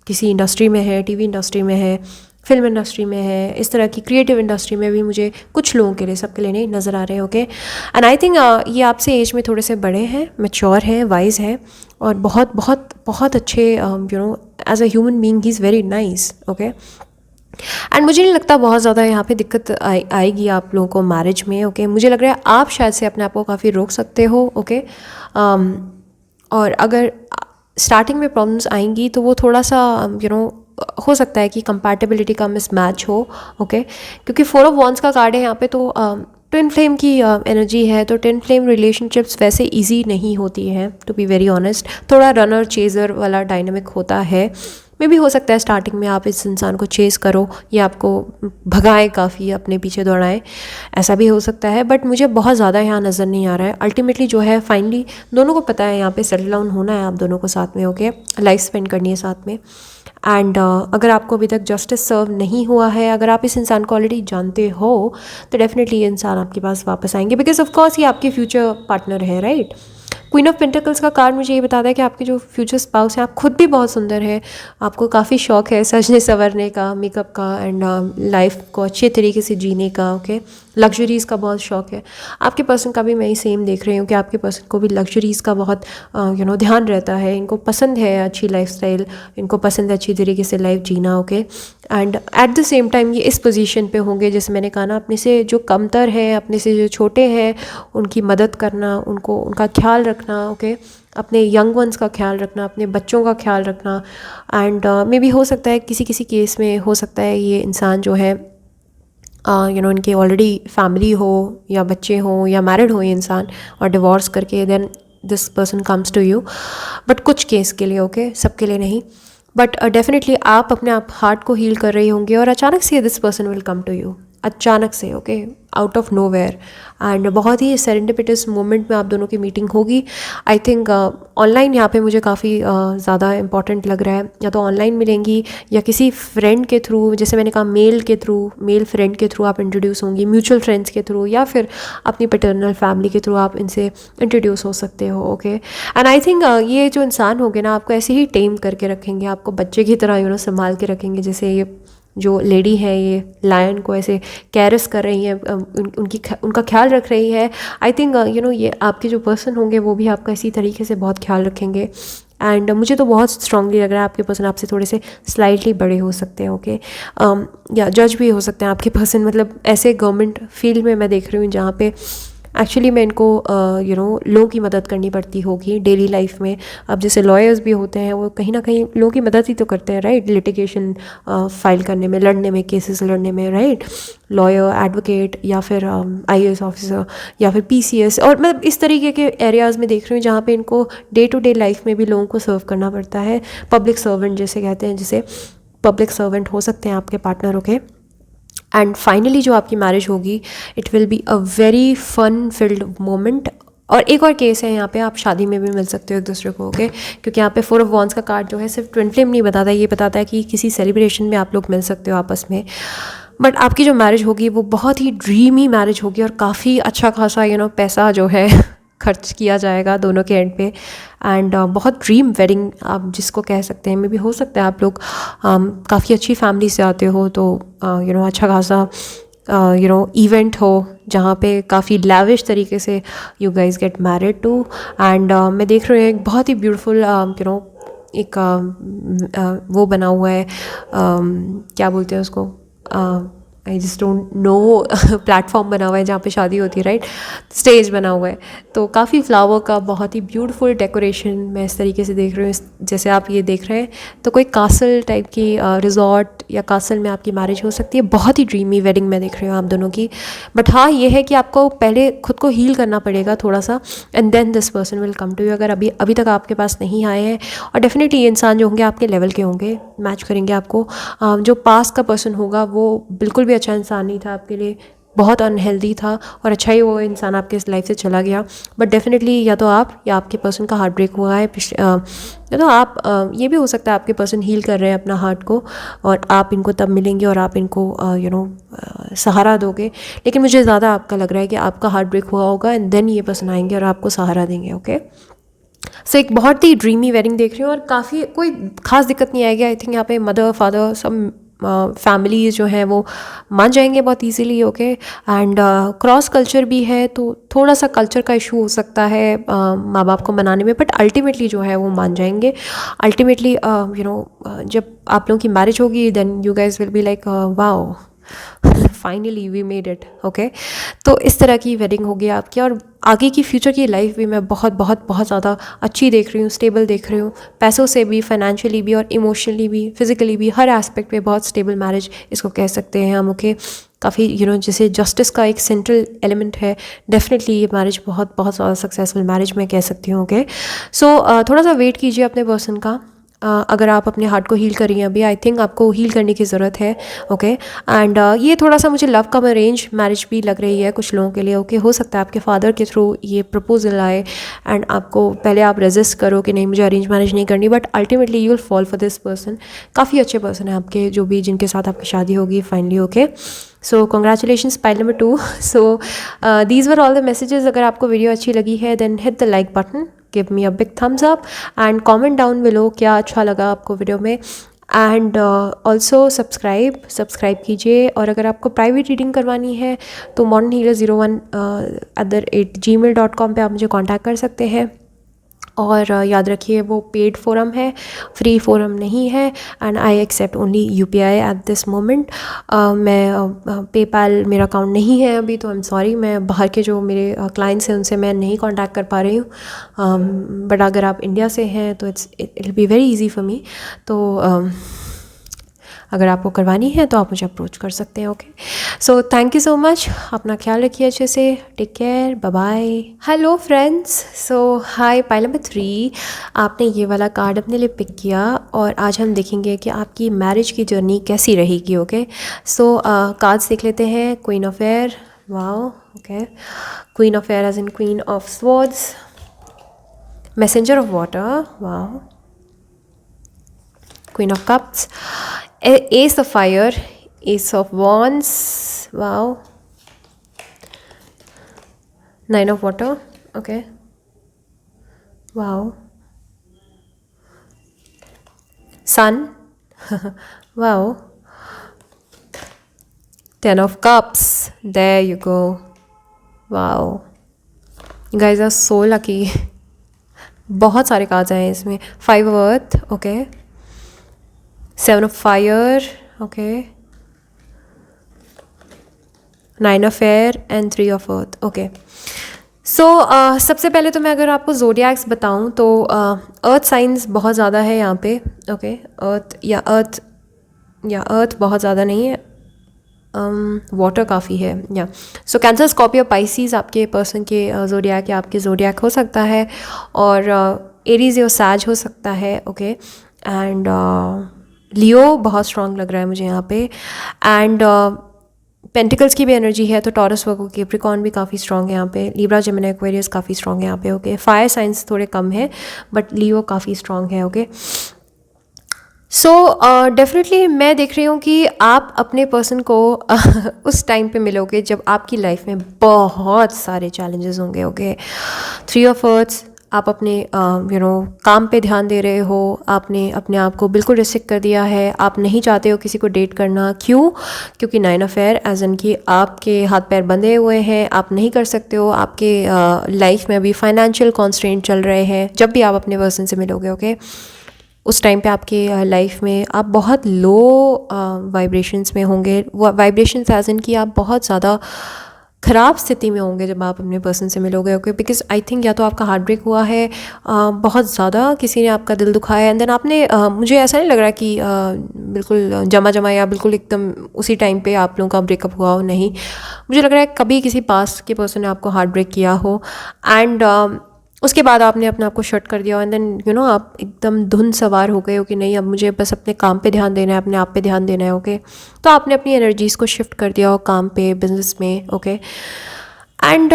किसी इंडस्ट्री में है, टीवी इंडस्ट्री में है, फिल्म इंडस्ट्री में है, इस तरह की क्रिएटिव इंडस्ट्री में भी मुझे कुछ लोगों के लिए, सबके लिए नहीं नज़र आ रहे हैं। ओके, एंड आई थिंक ये आपसे एज में थोड़े से बड़े हैं, मैच्योर हैं, वाइज हैं, और बहुत बहुत बहुत अच्छे as a human being he is very nice. Okay, and मुझे नहीं लगता बहुत ज़्यादा यहाँ पे दिक्कत आएगी आप लोगों को मैरिज में। ओके, मुझे लग रहा है आप शायद से अपने आप को काफ़ी रोक सकते हो। ओके, और अगर स्टार्टिंग में प्रॉब्लम्स आएंगी तो वो थोड़ा सा हो सकता है कि कंपैटिबिलिटी का मिसमैच हो। ओके, क्योंकि 4 ऑफ वॉन्ड्स का कार्ड है यहाँ पे, तो ट्विन फ्लेम की एनर्जी है, तो ट्विन फ्लेम रिलेशनशिप्स वैसे इजी नहीं होती हैं, टू बी वेरी ऑनेस्ट। थोड़ा रनर चेजर वाला डायनामिक होता है। मे भी हो सकता है स्टार्टिंग में आप इस इंसान को चेज़ करो या आपको भगाएं, काफ़ी अपने पीछे दौड़ाएं, ऐसा भी हो सकता है। बट मुझे बहुत ज़्यादा यहाँ नज़र नहीं आ रहा है। अल्टीमेटली जो है फाइनली दोनों को पता है यहाँ पे सेटल डाउन होना है आप दोनों को साथ में। ओके, लाइफ स्पेंड करनी है साथ में। एंड अगर आपको अभी तक जस्टिस सर्व नहीं हुआ है, अगर आप इस इंसान को ऑलरेडी जानते हो, तो डेफिनेटली ये इंसान आपके पास वापस आएंगे, बिकॉज ऑफ कोर्स ये आपके फ्यूचर पार्टनर है, राइट। क्वीन ऑफ पेंटिकल्स का कार्ड मुझे ये बताता है कि आपके जो फ्यूचर स्पाउस हैं, आप खुद भी बहुत सुंदर है, आपको काफ़ी शौक है सजने संवरने का, मेकअप का, एंड लाइफ को अच्छे तरीके से जीने का। ओके, लग्जरीज़ का बहुत शौक है आपके पर्सन का भी। मैं ही सेम देख रही हूँ कि आपके पर्सन को भी लग्जरीज़ का बहुत ध्यान रहता है। इनको पसंद है अच्छी लाइफस्टाइल, इनको पसंद है अच्छी तरीके से लाइफ जीना। Okay, and at the same time ये इस पोजीशन पे होंगे, जैसे मैंने कहा ना, अपने से जो कमतर है, अपने से जो छोटे हैं, उनकी मदद करना, उनका ख्याल रखना। ओके, अपने यंग वंस का ख्याल रखना, अपने बच्चों का ख्याल रखना। एंड मे भी हो सकता है किसी केस में हो सकता है ये इंसान जो है इनके ऑलरेडी फैमिली हो या बच्चे हों या मैरिड हो ये इंसान, और डिवोर्स करके then this person comes to you. But कुछ केस के लिए, ओके, सबके लिए नहीं। बट डेफिनेटली आप अपने आप हार्ट को हील कर रही होंगे, और अचानक से this person will come to you, अचानक से। Okay, out of nowhere, and बहुत ही सेरेंडिपिटस मोमेंट में आप दोनों की मीटिंग होगी। आई थिंक ऑनलाइन यहाँ पे मुझे काफ़ी ज़्यादा इंपॉर्टेंट लग रहा है, या तो ऑनलाइन मिलेंगी या किसी फ्रेंड के थ्रू, जैसे मैंने कहा मेल के थ्रू, मेल फ्रेंड के थ्रू आप इंट्रोड्यूस होंगी, म्यूचुअल फ्रेंड्स के थ्रू, या फिर अपनी पैटर्नल फैमिली के थ्रू आप इनसे इंट्रोड्यूस हो सकते हो। ओके, एंड आई थिंक ये जो इंसान होंगे ना, आपको ऐसे ही टेम करके रखेंगे, आपको बच्चे की तरह संभाल के रखेंगे। जैसे ये जो लेडी है ये लायन को ऐसे कैरस कर रही है, उनका ख्याल रख रही है। आई थिंक ये आपके जो पर्सन होंगे वो भी आपका इसी तरीके से बहुत ख्याल रखेंगे। एंड मुझे तो बहुत स्ट्रांगली लग रहा है आपके पर्सन आपसे थोड़े से स्लाइटली बड़े हो सकते हैं। ओके, या जज भी हो सकते हैं आपके पर्सन, मतलब ऐसे गवर्नमेंट फील्ड में मैं देख रही हूँ जहाँ पे एक्चुअली मैं इनको लोगों की मदद करनी पड़ती होगी डेली लाइफ में। अब जैसे लॉयर्स भी होते हैं, वो कहीं ना कहीं लोगों की मदद ही तो करते हैं, राइट, लिटिगेशन फाइल करने में, लड़ने में, केसेस लड़ने में, राइट। लॉयर, एडवोकेट, या फिर IAS ऑफिसर, या फिर PCS, और मतलब इस तरीके के एरियाज़ में देख रही हूँ जहाँ पे इनको डे टू डे लाइफ में भी लोगों को सर्व करना पड़ता है। पब्लिक सर्वेंट जैसे कहते हैं, जैसे पब्लिक सर्वेंट हो सकते हैं आपके पार्टनर। ओके, एंड फाइनली जो आपकी मैरिज होगी, it will be a very fun filled moment और एक और केस है यहाँ पे, आप शादी में भी मिल सकते हो एक दूसरे को, ओके, क्योंकि यहाँ पे 4 ऑफ वॉन्ड्स का कार्ड जो है सिर्फ ट्विन फ्लेम नहीं बताता, ये बताता है कि किसी सेलिब्रेशन में आप लोग मिल सकते हो आपस में। बट आपकी जो मैरिज होगी वो बहुत ही ड्रीमी मैरिज होगी और काफ़ी अच्छा खासा पैसा जो है खर्च किया जाएगा दोनों के एंड पे। एंड बहुत ड्रीम वेडिंग आप जिसको कह सकते हैं, मे भी हो सकता है आप लोग काफ़ी अच्छी फैमिली से आते हो, तो अच्छा खासा इवेंट हो जहाँ पे काफ़ी लैविश तरीके से you guys get married too. And मैं देख रही हूँ एक बहुत ही ब्यूटीफुल एक वो बना हुआ है, क्या बोलते हैं उसको, I just don't know, platform बना हुआ है जहाँ पे शादी होती है, राइट, स्टेज बना हुआ है। तो काफ़ी फ्लावर का बहुत ही ब्यूटीफुल डेकोरेशन मैं इस तरीके से देख रही हूँ, जैसे आप ये देख रहे हैं। तो कोई कासल टाइप की रिजॉर्ट या कासल में आपकी मैरिज हो सकती है। बहुत ही ड्रीमी वेडिंग मैं देख रही हूँ आप दोनों की। बट हाँ, ये है कि आपको पहले खुद को हील करना पड़ेगा थोड़ा सा, and then this person will come to you. अगर अभी तक आपके पास नहीं आए हैं, और डेफिनेटली ये इंसान जो होंगे आपके लेवल के होंगे, मैच करेंगे आपको। जो पास का पर्सन होगा वो बिल्कुल भी अच्छा इंसान नहीं था आपके लिए, बहुत अनहेल्दी था, और अच्छा ही वो इंसान आपके इस लाइफ से चला गया। बट डेफिनेटली या तो आप या आपके पर्सन का हार्ट ब्रेक हुआ है, या तो आप, ये भी हो सकता है आपके पर्सन हील कर रहे हैं अपना हार्ट को, और आप इनको तब मिलेंगे और आप इनको सहारा दोगे। लेकिन मुझे ज़्यादा आपका लग रहा है कि आपका हार्ट ब्रेक हुआ होगा एंड देन ये पर्सन आएंगे और आपको सहारा देंगे, ओके। सो एक बहुत ही ड्रीमी वेडिंग देख रही हूँ, और काफ़ी कोई खास दिक्कत नहीं आएगी। आई थिंक यहाँ पे मदर फादर सब फैमिलीज जो हैं वो मान जाएंगे बहुत easily, okay. And cross culture भी है, तो थोड़ा सा कल्चर का इशू हो सकता है माँ बाप को मनाने में, बट अल्टीमेटली जो है वो मान जाएंगे। अल्टीमेटली जब आप लोगों की मैरिज होगी, then you guys will be like wow, finally we made it, okay. तो इस तरह की वेडिंग होगी आपकी, और आगे की फ्यूचर की लाइफ भी मैं बहुत बहुत बहुत ज़्यादा अच्छी देख रही हूँ, स्टेबल देख रही हूँ, पैसों से भी, फाइनेंशियली भी, और इमोशनली भी, फिजिकली भी, हर एस्पेक्ट पे बहुत स्टेबल मैरिज इसको कह सकते हैं हम, ओके। काफ़ी जैसे जस्टिस का एक सेंट्रल एलिमेंट है, डेफिनेटली ये मैरिज बहुत बहुत ज़्यादा सक्सेसफुल मैरिज मैं कह सकती हूँ, ओके। सो थोड़ा सा वेट कीजिए अपने पर्सन का। अगर आप अपने हार्ट को हील करिए अभी, आई थिंक आपको हील करने की ज़रूरत है, ओके। एंड ये थोड़ा सा मुझे लव कम अरेंज मैरिज भी लग रही है कुछ लोगों के लिए, ओके। हो सकता है आपके फादर के थ्रू ये प्रपोजल आए एंड आपको पहले आप रेजिस्ट करो कि नहीं मुझे अरेंज मैरिज नहीं करनी, but ultimately you will fall for this person. काफ़ी अच्छे पर्सन है आपके, जो भी जिनके साथ आपकी शादी होगी finally, okay. So congratulations pile number 2। So these were all the messages. अगर आपको वीडियो अच्छी लगी है then hit the like button, give me a big thumbs up, and comment down below क्या अच्छा लगा आपको वीडियो में। एंड ऑल्सो सब्सक्राइब कीजिए। और अगर आपको प्राइवेट रीडिंग करवानी है तो modernhealer01@gmail.com पे आप मुझे कांटेक्ट कर सकते हैं। और याद रखिए वो पेड फोरम है, फ्री फोरम नहीं है। And I accept only UPI at this moment. मैं पेपैल मेरा अकाउंट नहीं है अभी, तो आई एम सॉरी, मैं बाहर के जो मेरे क्लाइंट्स हैं उनसे मैं नहीं कांटेक्ट कर पा रही हूँ। बट अगर आप इंडिया से हैं तो it will be very easy for me. तो अगर आपको करवानी है तो आप मुझे अप्रोच कर सकते हैं, okay. So thank you so much, अपना ख्याल रखिए अच्छे से, take care, bye bye. Hello friends, so hi, pile number 3, आपने ये वाला कार्ड अपने लिए पिक किया, और आज हम देखेंगे कि आपकी मैरिज की जर्नी कैसी रहेगी, ओके। सो कार्ड्स देख लेते हैं। Queen of air, wow, okay. Queen of air as in queen of swords, messenger of water, wow, Queen of Cups, Ace of Fire, Ace of Wands, wow, Nine of Water, okay, wow, Sun, wow, Ten of Cups, there you go, wow, you guys are so lucky. बहुत सारे cards आए हैं इसमें। 5 of Earth, okay, 7 of Fire, okay, 9 of Air and 3 of Earth, okay. सो सबसे पहले तो मैं अगर आपको ज़ोडिएक्स बताऊं तो अर्थ साइंस बहुत ज़्यादा है यहाँ पे, ओके। अर्थ बहुत ज़्यादा नहीं है, वाटर काफ़ी है, या। सो कैंसर, स्कॉर्पियो, पाइसीज आपके पर्सन के ज़ोडिएक या आपके ज़ोडिएक हो सकता है, और एरीज या सैज हो सकता है, ओके। एंड लियो बहुत स्ट्रॉन्ग लग रहा है मुझे यहाँ पे। एंड पेंटिकल्स की भी एनर्जी है, तो टॉरस, वर्गो, कैप्रिकॉर्न भी काफ़ी स्ट्रॉन्ग है यहाँ पे, लिब्रा, जेमिनी, एक्वेरियस काफ़ी स्ट्रॉन्ग है यहाँ पे, ओके। फायर साइंस थोड़े कम है, बट लियो काफ़ी स्ट्रॉन्ग है, ओके। सो डेफिनेटली मैं देख रही हूँ कि आप अपने पर्सन को उस टाइम पे मिलोगे जब आपकी लाइफ में बहुत सारे चैलेंजेस होंगे, ओके। थ्री ऑफ अर्थ्स, आप अपने काम पे ध्यान दे रहे हो, आपने अपने आप को बिल्कुल रिस्ट्रिक्ट कर दिया है, आप नहीं चाहते हो किसी को डेट करना, क्यों? क्योंकि 9 ऑफ एयर एज इन कि आपके हाथ पैर बंधे हुए हैं, आप नहीं कर सकते हो, आपके लाइफ में अभी फाइनेंशियल कॉन्स्ट्रेंट चल रहे हैं। जब भी आप अपने पर्सन से मिलोगे, ओके, उस टाइम पे आपके लाइफ में आप बहुत लो वाइब्रेशंस में होंगे, वाइब्रेशंस एज इन कि आप बहुत ज़्यादा ख़राब स्थिति में होंगे जब आप अपने पर्सन से मिलोगे, ओके। बिकॉज आई थिंक या तो आपका हार्ट ब्रेक हुआ है, बहुत ज़्यादा किसी ने आपका दिल दुखाया, एंड देन आपने मुझे ऐसा नहीं लग रहा कि बिल्कुल जमा या बिल्कुल एकदम उसी टाइम पे आप लोगों का ब्रेकअप हुआ हो, नहीं। मुझे लग रहा है कभी किसी पास के पर्सन ने आपको हार्ट ब्रेक किया हो, एंड उसके बाद आपने अपने आप को शट कर दिया, एंड देन आप एकदम धुन सवार हो गए हो कि नहीं, अब मुझे बस अपने काम पे ध्यान देना है, अपने आप पे ध्यान देना है, ओके। तो आपने अपनी एनर्जीज़ को शिफ्ट कर दिया हो काम पे, बिजनेस में, ओके। एंड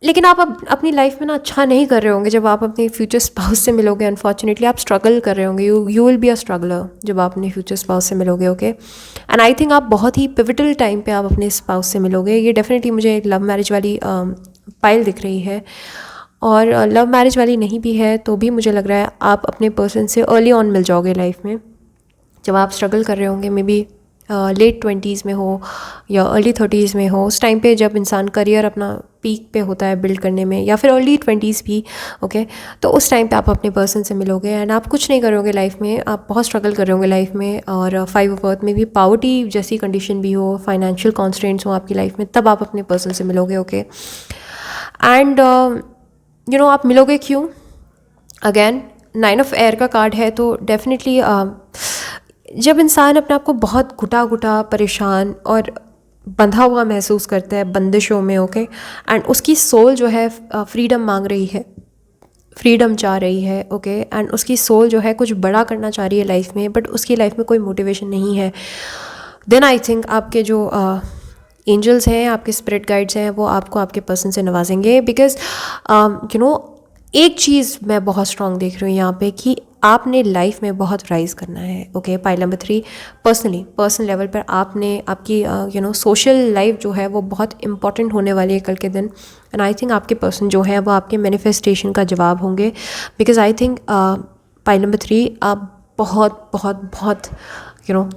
लेकिन आप अब अपनी लाइफ में ना अच्छा नहीं कर रहे होंगे जब आप अपने फ्यूचर स्पाउस से मिलोगे। अनफॉर्चुनेटली आप स्ट्रगल कर रहे होंगे, you will be a struggler जब आप अपने फ्यूचर स्पाउस से मिलोगे, ओके। एंड आई थिंक आप बहुत ही पिविटल टाइम पे आप अपने स्पाउस से मिलोगे। ये डेफिनेटली मुझे लव मैरिज वाली पाइल दिख रही है, और लव मैरिज वाली नहीं भी है तो भी मुझे लग रहा है आप अपने पर्सन से अर्ली ऑन मिल जाओगे लाइफ में, जब आप स्ट्रगल कर रहे होंगे, मे बी लेट 20s में हो या अर्ली 30s में हो, उस टाइम पे जब इंसान करियर अपना पीक पे होता है बिल्ड करने में, या फिर अर्ली 20s भी, ओके। तो उस टाइम पे आप अपने पर्सन से मिलोगे, एंड आप कुछ नहीं करोगे लाइफ में, आप बहुत स्ट्रगल कर रहे होंगे लाइफ में, और 5 ऑफ अर्थ में भी पावर्टी जैसी कंडीशन भी हो, फाइनेंशियल कॉन्स्ट्रेंट्स हो आपकी लाइफ में, तब आप अपने पर्सन से मिलोगे, ओके। एंड आप मिलोगे क्यों? अगेन 9 ऑफ एयर का कार्ड है, तो डेफिनेटली जब इंसान अपने आप को बहुत घुटा घुटा, परेशान और बंधा हुआ महसूस करता है बंदिशों में, ओके, एंड उसकी सोल जो है फ्रीडम मांग रही है, फ्रीडम चाह रही है, ओके, एंड उसकी सोल जो है कुछ बड़ा करना चाह रही है लाइफ में, बट उसकी लाइफ में कोई मोटिवेशन नहीं है, देन आई थिंक आपके जो एंजल्स हैं, आपके स्पिरिट गाइड्स हैं, वो आपको आपके पर्सन से नवाजेंगे। बिकॉज एक चीज़ मैं बहुत स्ट्रॉन्ग देख रही हूँ यहाँ पे कि आपने लाइफ में बहुत राइज करना है, okay. Pile number 3, personal level पर आपने आपकी सोशल लाइफ जो है वो बहुत इंपॉर्टेंट होने वाली है कल के दिन, एंड आई थिंक आपके पर्सन जो है वो आपके मैनिफेस्टेशन का जवाब होंगे। Because I think pile number 3 आप बहुत बहुत बहुत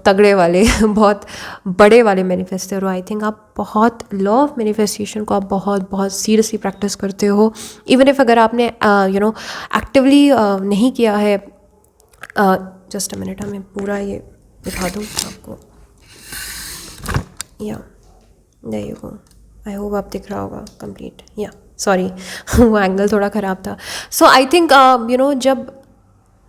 तगड़े वाले बहुत बड़े वाले मैनिफेस्टर हो। आई थिंक आप बहुत लॉ ऑफ मैनिफेस्टेशन को आप बहुत बहुत सीरियसली प्रैक्टिस करते हो, इवन इफ अगर आपने एक्टिवली नहीं किया है। जस्ट अ मिनट, मैं पूरा ये दिखा दूँ आपको, या there you go, I hope आप दिख रहा होगा कंप्लीट, या सॉरी वो एंगल थोड़ा ख़राब था। सो आई थिंक जब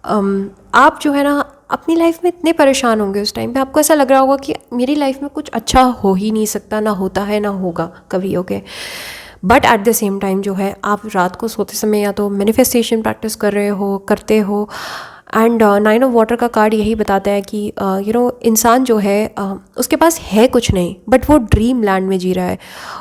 आप जो है ना अपनी लाइफ में इतने परेशान होंगे, उस टाइम पे आपको ऐसा लग रहा होगा कि मेरी लाइफ में कुछ अच्छा हो ही नहीं सकता, ना होता है ना होगा कभी, okay. But at the same time जो है आप रात को सोते समय या तो मैनिफेस्टेशन प्रैक्टिस करते हो, एंड 9 ऑफ वाटर का कार्ड यही बताता है कि इंसान जो है उसके पास है कुछ नहीं, बट वो ड्रीम लैंड में जी रहा है,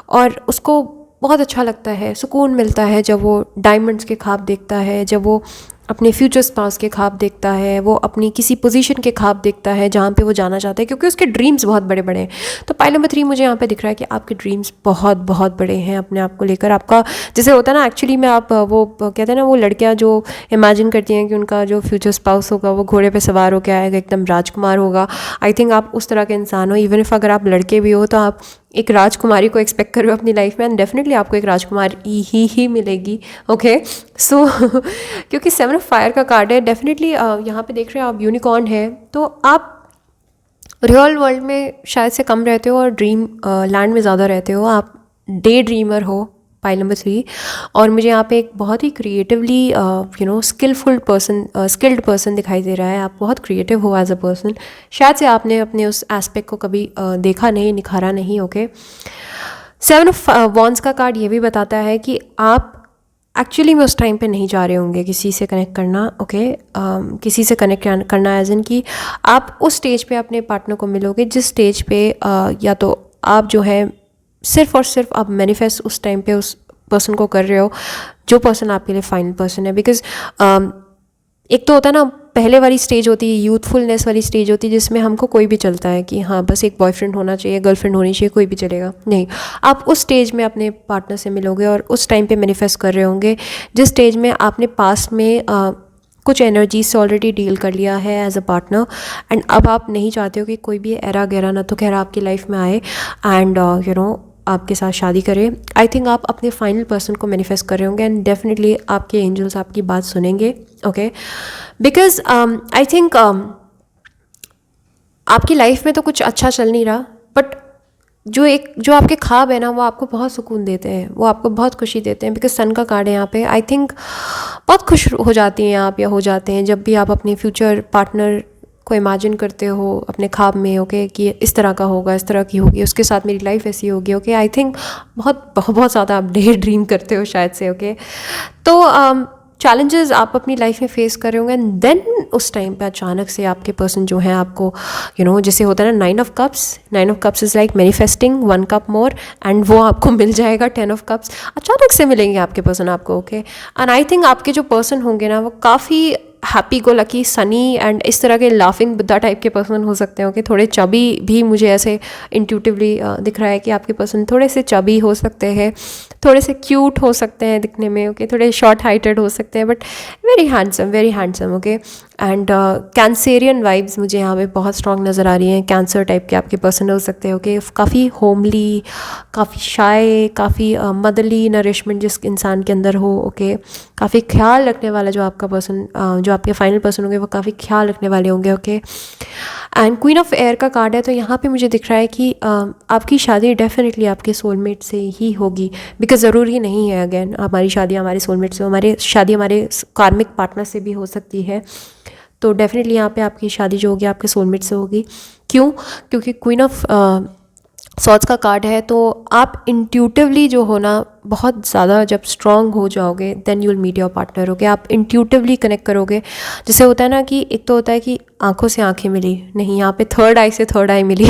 और उसको बहुत अच्छा लगता है, सुकून मिलता है जब वो डायमंड्स के ख्वाब देखता है, जब वो अपने फ्यूचर स्पाउस के ख्वाब देखता है, वो अपनी किसी पोजीशन के ख्वाब देखता है जहाँ पे वो जाना चाहता है, क्योंकि उसके ड्रीम्स बहुत बड़े बड़े हैं। तो पाइल नंबर 3 मुझे यहाँ पे दिख रहा है कि आपके ड्रीम्स बहुत बहुत बड़े हैं अपने आप को लेकर। आपका जैसे होता है ना, एक्चुअली में आप वो कहते हैं ना, वो लड़कियाँ जो इमेजिन करती हैं कि उनका जो फ्यूचर स्पाउस होगा वो घोड़े पर सवार होकर आएगा, एकदम राजकुमार होगा। आई थिंक आप उस तरह के इंसान हो। इवन इफ अगर आप लड़के भी हो तो आप एक राजकुमारी को एक्सपेक्ट कर रहे हो अपनी लाइफ में, एंड डेफिनेटली आपको एक राजकुमारी ही मिलेगी, ओके। सो क्योंकि 7 ऑफ फायर का कार्ड है, डेफिनेटली यहाँ पे देख रहे हो आप यूनिकॉर्न है, तो आप रियल वर्ल्ड में शायद से कम रहते हो और ड्रीम लैंड में ज़्यादा रहते हो, आप डे ड्रीमर हो, पाइल नंबर 3। और मुझे यहाँ पे एक बहुत ही क्रिएटिवली स्किल्ड पर्सन दिखाई दे रहा है। आप बहुत क्रिएटिव हो एज अ पर्सन, शायद से आपने अपने उस एस्पेक्ट को कभी देखा नहीं, निखारा नहीं, ओके। 7 ऑफ वॉन्ड्स का कार्ड ये भी बताता है कि आप एक्चुअली में उस टाइम पे नहीं जा रहे होंगे किसी से कनेक्ट करना, ओके। किसी से कनेक्ट करना एज इन कि आप उस स्टेज पे अपने पार्टनर को मिलोगे जिस स्टेज पे या तो आप जो है सिर्फ़ और सिर्फ आप मैनिफेस्ट उस टाइम पे उस पर्सन को कर रहे हो जो पर्सन आपके लिए फाइनल पर्सन है। बिकॉज एक तो होता है ना, पहले वाली स्टेज होती है, यूथफुलनेस वाली स्टेज होती है, जिसमें हमको कोई भी चलता है कि हाँ बस एक बॉयफ्रेंड होना चाहिए, गर्लफ्रेंड होनी चाहिए, कोई भी चलेगा। नहीं, आप उस स्टेज में अपने पार्टनर से मिलोगे और उस टाइम पे मैनिफेस्ट कर रहे होंगे जिस स्टेज में आपने पास्ट में कुछ एनर्जी से ऑलरेडी डील कर लिया है एज अ पार्टनर, एंड अब आप नहीं चाहते हो कि कोई भी एरा गहरा ना तो खैर आपकी लाइफ में आए एंड आपके साथ शादी करे। आई थिंक आप अपने फाइनल पर्सन को मैनिफेस्ट कर रहे होंगे एंड डेफिनेटली आपके एंजल्स आपकी बात सुनेंगे। ओके, बिकॉज आई थिंक आपकी लाइफ में तो कुछ अच्छा चल नहीं रहा, बट जो आपके ख्वाब है ना वो आपको बहुत सुकून देते हैं, वो आपको बहुत खुशी देते हैं। बिकॉज सन का कार्ड है यहाँ पे। आई थिंक बहुत खुश हो जाती हैं आप या हो जाते हैं जब भी आप अपने फ्यूचर पार्टनर को इमेजिन करते हो अपने ख्वाब में। ओके, कि इस तरह का होगा, इस तरह की होगी, उसके साथ मेरी लाइफ ऐसी होगी। ओके, आई थिंक बहुत ज़्यादा आप डे ड्रीम करते हो शायद से। ओके, तो चैलेंजेस आप अपनी लाइफ में फेस कर रहे होंगे एंड देन उस टाइम पे अचानक से आपके पर्सन जो है आपको जैसे होता है ना 9 of cups is like manifesting 1 cup more, and वो आपको मिल जाएगा 10 ऑफ कप्स। अचानक से मिलेंगे आपके पर्सन आपको। ओके, एंड आई थिंक आपके जो पर्सन होंगे ना वो काफ़ी happy go lucky, Sunny and इस तरह के लाफिंग बुद्धा टाइप के पर्सन हो सकते हैं। ओके, थोड़े चबी भी मुझे ऐसे इंट्यूटिवली दिख रहा है कि आपके पर्सन थोड़े से चबी हो सकते हैं, थोड़े से क्यूट हो सकते हैं दिखने में। ओके, थोड़े शॉर्ट हाइटेड हो सकते हैं, but very handsome. Okay, and Cancerian vibes मुझे यहाँ पे बहुत स्ट्रॉन्ग नज़र आ रही हैं। कैंसर टाइप के आपके पर्सन हो सकते हैं। ओके, काफ़ी होमली, काफ़ी शाय, काफ़ी मदरली नरिशमेंट जिस इंसान के अंदर हो। ओके, काफ़ी ख्याल रखने वाला जो आपका पर्सन, जो आपके फाइनल पर्सन होंगे वो काफ़ी ख्याल रखने वाले होंगे। Okay, and queen of air का कार्ड है, तो यहाँ पे मुझे दिख रहा है कि आपकी शादी डेफिनेटली आपके सोलमेट से ही होगी। बिकॉज ज़रूरी नहीं है अगेन हमारी शादी हमारे सोलमेट से, हमारे शादी हमारे कार्मिक पार्टनर से भी हो सकती है। तो डेफिनेटली यहाँ पे आपकी शादी जो होगी आपके सोलमेट से होगी। क्यों? क्योंकि क्वीन ऑफ सॉर्ड्स का कार्ड है, तो आप इंट्यूटिवली जो हो ना बहुत ज़्यादा जब स्ट्रॉन्ग हो जाओगे then you will meet your partner. Okay, आप इंट्यूटिवली कनेक्ट करोगे। जैसे होता है ना कि एक तो होता है कि आंखों से आंखें मिली, नहीं यहाँ पे थर्ड आई से थर्ड आई मिली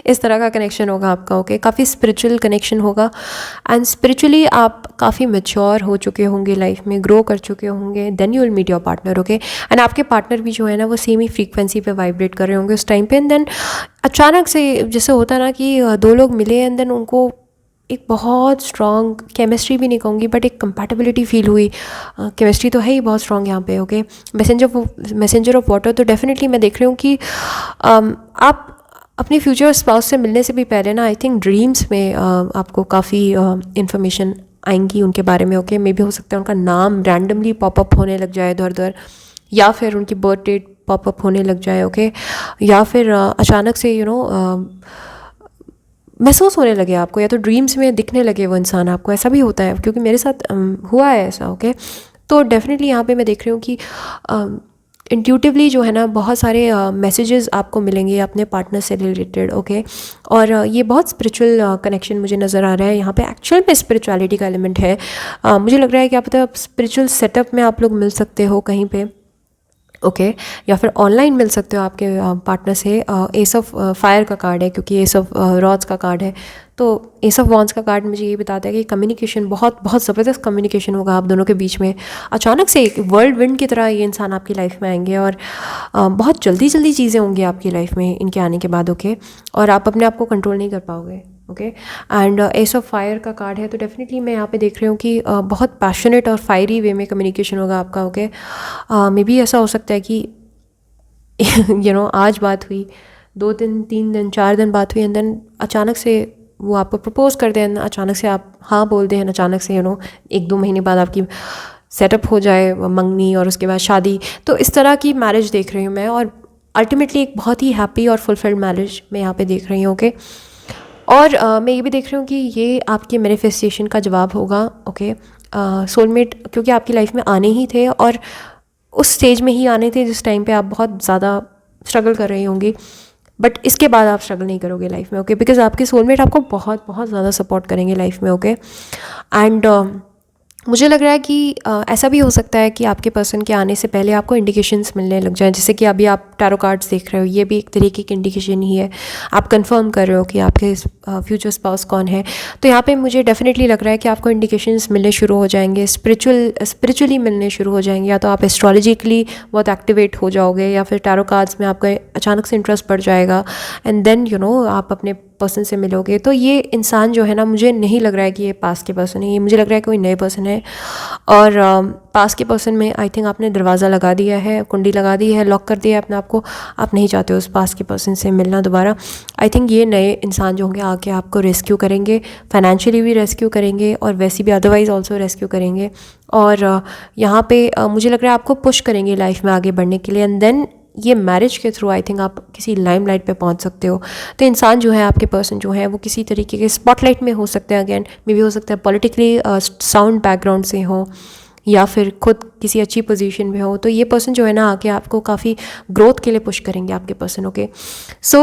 इस तरह का कनेक्शन होगा आपका। ओके, काफ़ी स्पिरिचुअल कनेक्शन होगा एंड स्पिरिचुअली आप काफ़ी मैच्योर हो चुके होंगे, लाइफ में ग्रो कर चुके होंगे, then you will meet your partner. Okay, and आपके पार्टनर भी जो है ना वो सेम ही फ्रीक्वेंसी पे वाइब्रेट कर रहे होंगे उस टाइम पे, एंड देन अचानक से जैसे होता है ना कि दो लोग मिले एंड देन उनको एक बहुत स्ट्रॉन्ग केमिस्ट्री भी नहीं कहूँगी बट एक कंपैटिबिलिटी फील हुई। केमिस्ट्री तो है ही बहुत स्ट्रॉन्ग यहाँ पे। ओके, मैसेंजर ऑफ वाटर, तो डेफिनेटली मैं देख रही हूँ कि आप अपने फ्यूचर स्पाउस से मिलने से भी पहले ना आई थिंक ड्रीम्स में आपको काफ़ी इन्फॉर्मेशन आएंगी उनके बारे में। ओके, मे भी हो सकता है उनका नाम रैंडमली पॉपअप होने लग जाए इधर उधर, या फिर उनकी बर्थ डेट पॉपअप होने लग जाए। ओके, या फिर अचानक से महसूस होने लगे आपको, या तो ड्रीम्स में दिखने लगे वो इंसान आपको। ऐसा भी होता है क्योंकि मेरे साथ हुआ है ऐसा। ओके, तो डेफिनेटली यहाँ पे मैं देख रही हूँ कि इंट्यूटिवली जो है ना बहुत सारे मैसेजेस आपको मिलेंगे अपने पार्टनर से रिलेटेड। ओके, और ये बहुत स्पिरिचुअल कनेक्शन मुझे नज़र आ रहा है यहाँ पे। एक्चुअल में स्पिरिचुअलिटी का एलिमेंट है। मुझे लग रहा है कि आप स्पिरिचुअल सेटअप में आप लोग मिल सकते हो कहीं पे। ओके, या फिर ऑनलाइन मिल सकते हो आपके पार्टनर से। एस ऑफ फायर का कार्ड है क्योंकि एस ऑफ रॉड्स का कार्ड है, तो एस ऑफ वॉन्ड्स का कार्ड मुझे ये बताता है कि कम्युनिकेशन बहुत ज़बरदस्त कम्युनिकेशन होगा आप दोनों के बीच में। अचानक से एक वर्ल्ड विंड की तरह ये इंसान आपकी लाइफ में आएंगे और बहुत जल्दी चीज़ें होंगी आपकी लाइफ में इनके आने के बाद। ओके, और आप अपने आप को कंट्रोल नहीं कर पाओगे। Okay, and S of fire का कार्ड है, तो डेफिनेटली मैं यहाँ पे देख रही हूँ कि बहुत पैशनेट और फायरी वे में कम्युनिकेशन होगा आपका। ओके, मे बी ऐसा हो सकता है कि आज बात हुई, 2 दिन 3 दिन 4 दिन बात हुई एंड देन अचानक से वो आपको प्रपोज कर दें, अचानक से आप हाँ बोल दें, अचानक से 1-2 महीने बाद आपकी सेटअप हो जाए मंगनी और उसके बाद शादी। तो इस तरह की मैरिज देख रही हूँ मैं, और अल्टीमेटली एक बहुत ही हैप्पी और फुलफिल्ड मैरिज मैं यहाँ पे देख रही हूँ। ओके, और मैं ये भी देख रही हूँ कि ये आपके मैनिफेस्टेशन का जवाब होगा। ओके, सोलमेट क्योंकि आपकी लाइफ में आने ही थे और उस स्टेज में ही आने थे जिस टाइम पे आप बहुत ज़्यादा स्ट्रगल कर रही होंगी, बट इसके बाद आप स्ट्रगल नहीं करोगे लाइफ में। ओके, बिकॉज आपके सोलमेट आपको बहुत ज़्यादा सपोर्ट करेंगे लाइफ में। ओके, एंड मुझे लग रहा है कि ऐसा भी हो सकता है कि आपके पर्सन के आने से पहले आपको इंडिकेशंस मिलने लग जाएं, जैसे कि अभी आप टैरो कार्ड्स देख रहे हो, ये भी एक तरीके की इंडिकेशन ही है। आप कंफर्म कर रहे हो कि आपके फ्यूचर स्पाउस कौन है। तो यहाँ पे मुझे डेफिनेटली लग रहा है कि आपको इंडिकेशंस मिलने शुरू हो जाएंगे, स्पिरिचुअली मिलने शुरू हो जाएंगे, या तो आप एस्ट्रोलॉजिकली बहुत एक्टिवेट हो जाओगे, या फिर टैरो कार्ड्स में आपका अचानक से इंटरेस्ट बढ़ जाएगा, एंड देन आप अपने पर्सन से मिलोगे। तो ये इंसान जो है ना, मुझे नहीं लग रहा है कि ये पास के पर्सन है, ये मुझे लग रहा है कोई नए पर्सन है। और पास के पर्सन में आई थिंक आपने दरवाज़ा लगा दिया है, कुंडी लगा दी है, लॉक कर दिया है अपने आप को। आप नहीं चाहते हो उस पास के पर्सन से मिलना दोबारा। आई थिंक ये नए इंसान जो होंगे आके आपको रेस्क्यू करेंगे, फाइनेंशियली भी रेस्क्यू करेंगे और वैसे भी अदरवाइज़ ऑल्सो रेस्क्यू करेंगे। और यहाँ पे मुझे लग रहा है आपको पुश करेंगे लाइफ में आगे बढ़ने के लिए, एंड देन ये मैरिज के थ्रू आई थिंक आप किसी लाइमलाइट पे पहुंच सकते हो। तो इंसान जो है, आपके पर्सन जो है, वो किसी तरीके के स्पॉटलाइट में हो सकते हैं, अगेन मे बी हो सकता है पॉलिटिकली साउंड बैकग्राउंड से हो, या फिर खुद किसी अच्छी पोजीशन में हो। तो ये पर्सन जो है ना, आके आपको काफ़ी ग्रोथ के लिए पुश करेंगे आपके person. Okay, so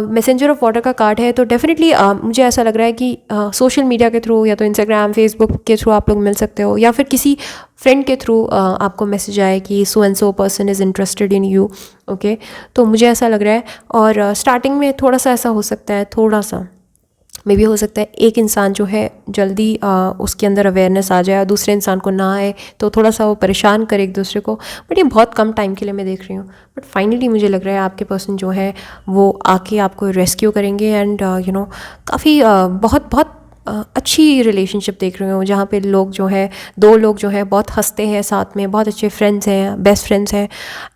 messenger of water का कार्ड है, तो डेफिनेटली मुझे ऐसा लग रहा है कि सोशल मीडिया के थ्रू, या तो इंस्टाग्राम फेसबुक के थ्रू आप लोग मिल सकते हो, या फिर किसी फ्रेंड के थ्रू आपको मैसेज आए कि so and so person is interested in you. Okay, तो मुझे ऐसा लग रहा है। और स्टार्टिंग में थोड़ा सा ऐसा हो सकता है, थोड़ा सा मे बी हो सकता है एक इंसान जो है जल्दी उसके अंदर अवेयरनेस आ जाए और दूसरे इंसान को ना आए, तो थोड़ा सा वो परेशान करे एक दूसरे को। बट ये बहुत कम टाइम के लिए मैं देख रही हूँ। बट फाइनली मुझे लग रहा है आपके पर्सन जो है वो आके आपको रेस्क्यू करेंगे, एंड काफ़ी बहुत बहुत अच्छी रिलेशनशिप देख रही हूँ, जहाँ पे लोग जो है, दो लोग जो है बहुत हंसते हैं साथ में, बहुत अच्छे फ्रेंड्स हैं, बेस्ट फ्रेंड्स हैं।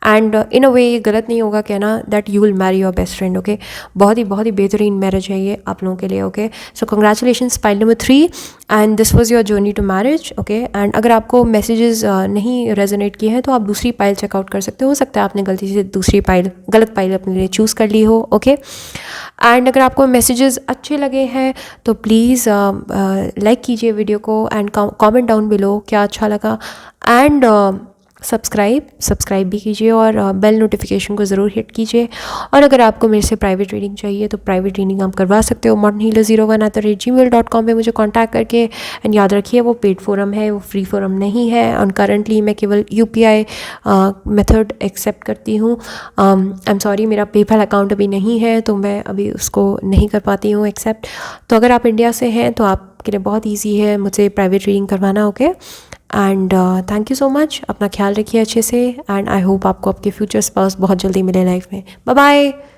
एंड इन अ वे ये गलत नहीं होगा कहना that you will marry your best friend. Okay, बहुत ही बेहतरीन मैरिज है ये आप लोगों के लिए। Okay, so congratulations pile number 3, and this was your journey to marriage. Okay, and अगर आपको मैसेजेस नहीं रेजोनेट किए हैं तो आप दूसरी पाइल चेकआउट कर सकते हो सकता है आपने गलती से दूसरी पाइल, गलत पाइल अपने लिए चूज़ कर ली हो। ओके, एंड अगर आपको मैसेजेस अच्छे लगे हैं तो प्लीज़ लाइक कीजिए वीडियो को, एंड कमेंट डाउन बिलो क्या अच्छा लगा, एंड सब्सक्राइब भी कीजिए, और बेल नोटिफिकेशन को ज़रूर हिट कीजिए। और अगर आपको मेरे से प्राइवेट रीडिंग चाहिए तो प्राइवेट रीडिंग आप करवा सकते हो modernhealer01@gmail.com पे मुझे कांटेक्ट करके। एंड याद रखिए वो पेड फोरम है, वो फ्री फोरम नहीं है, और करंटली मैं केवल UPI मेथड एक्सेप्ट करती हूँ। आई एम सॉरी, मेरा पेपैल अकाउंट अभी नहीं है तो मैं अभी उसको नहीं कर पाती हूँ एक्सेप्ट। तो अगर आप इंडिया से हैं तो आपके लिए बहुत ईजी है मुझसे प्राइवेट रीडिंग करवाना। Okay, and thank you so much, अपना ख्याल रखिए अच्छे से, एंड आई होप आपको आपके फ्यूचर स्पाउस बहुत जल्दी मिले लाइफ में। Bye bye.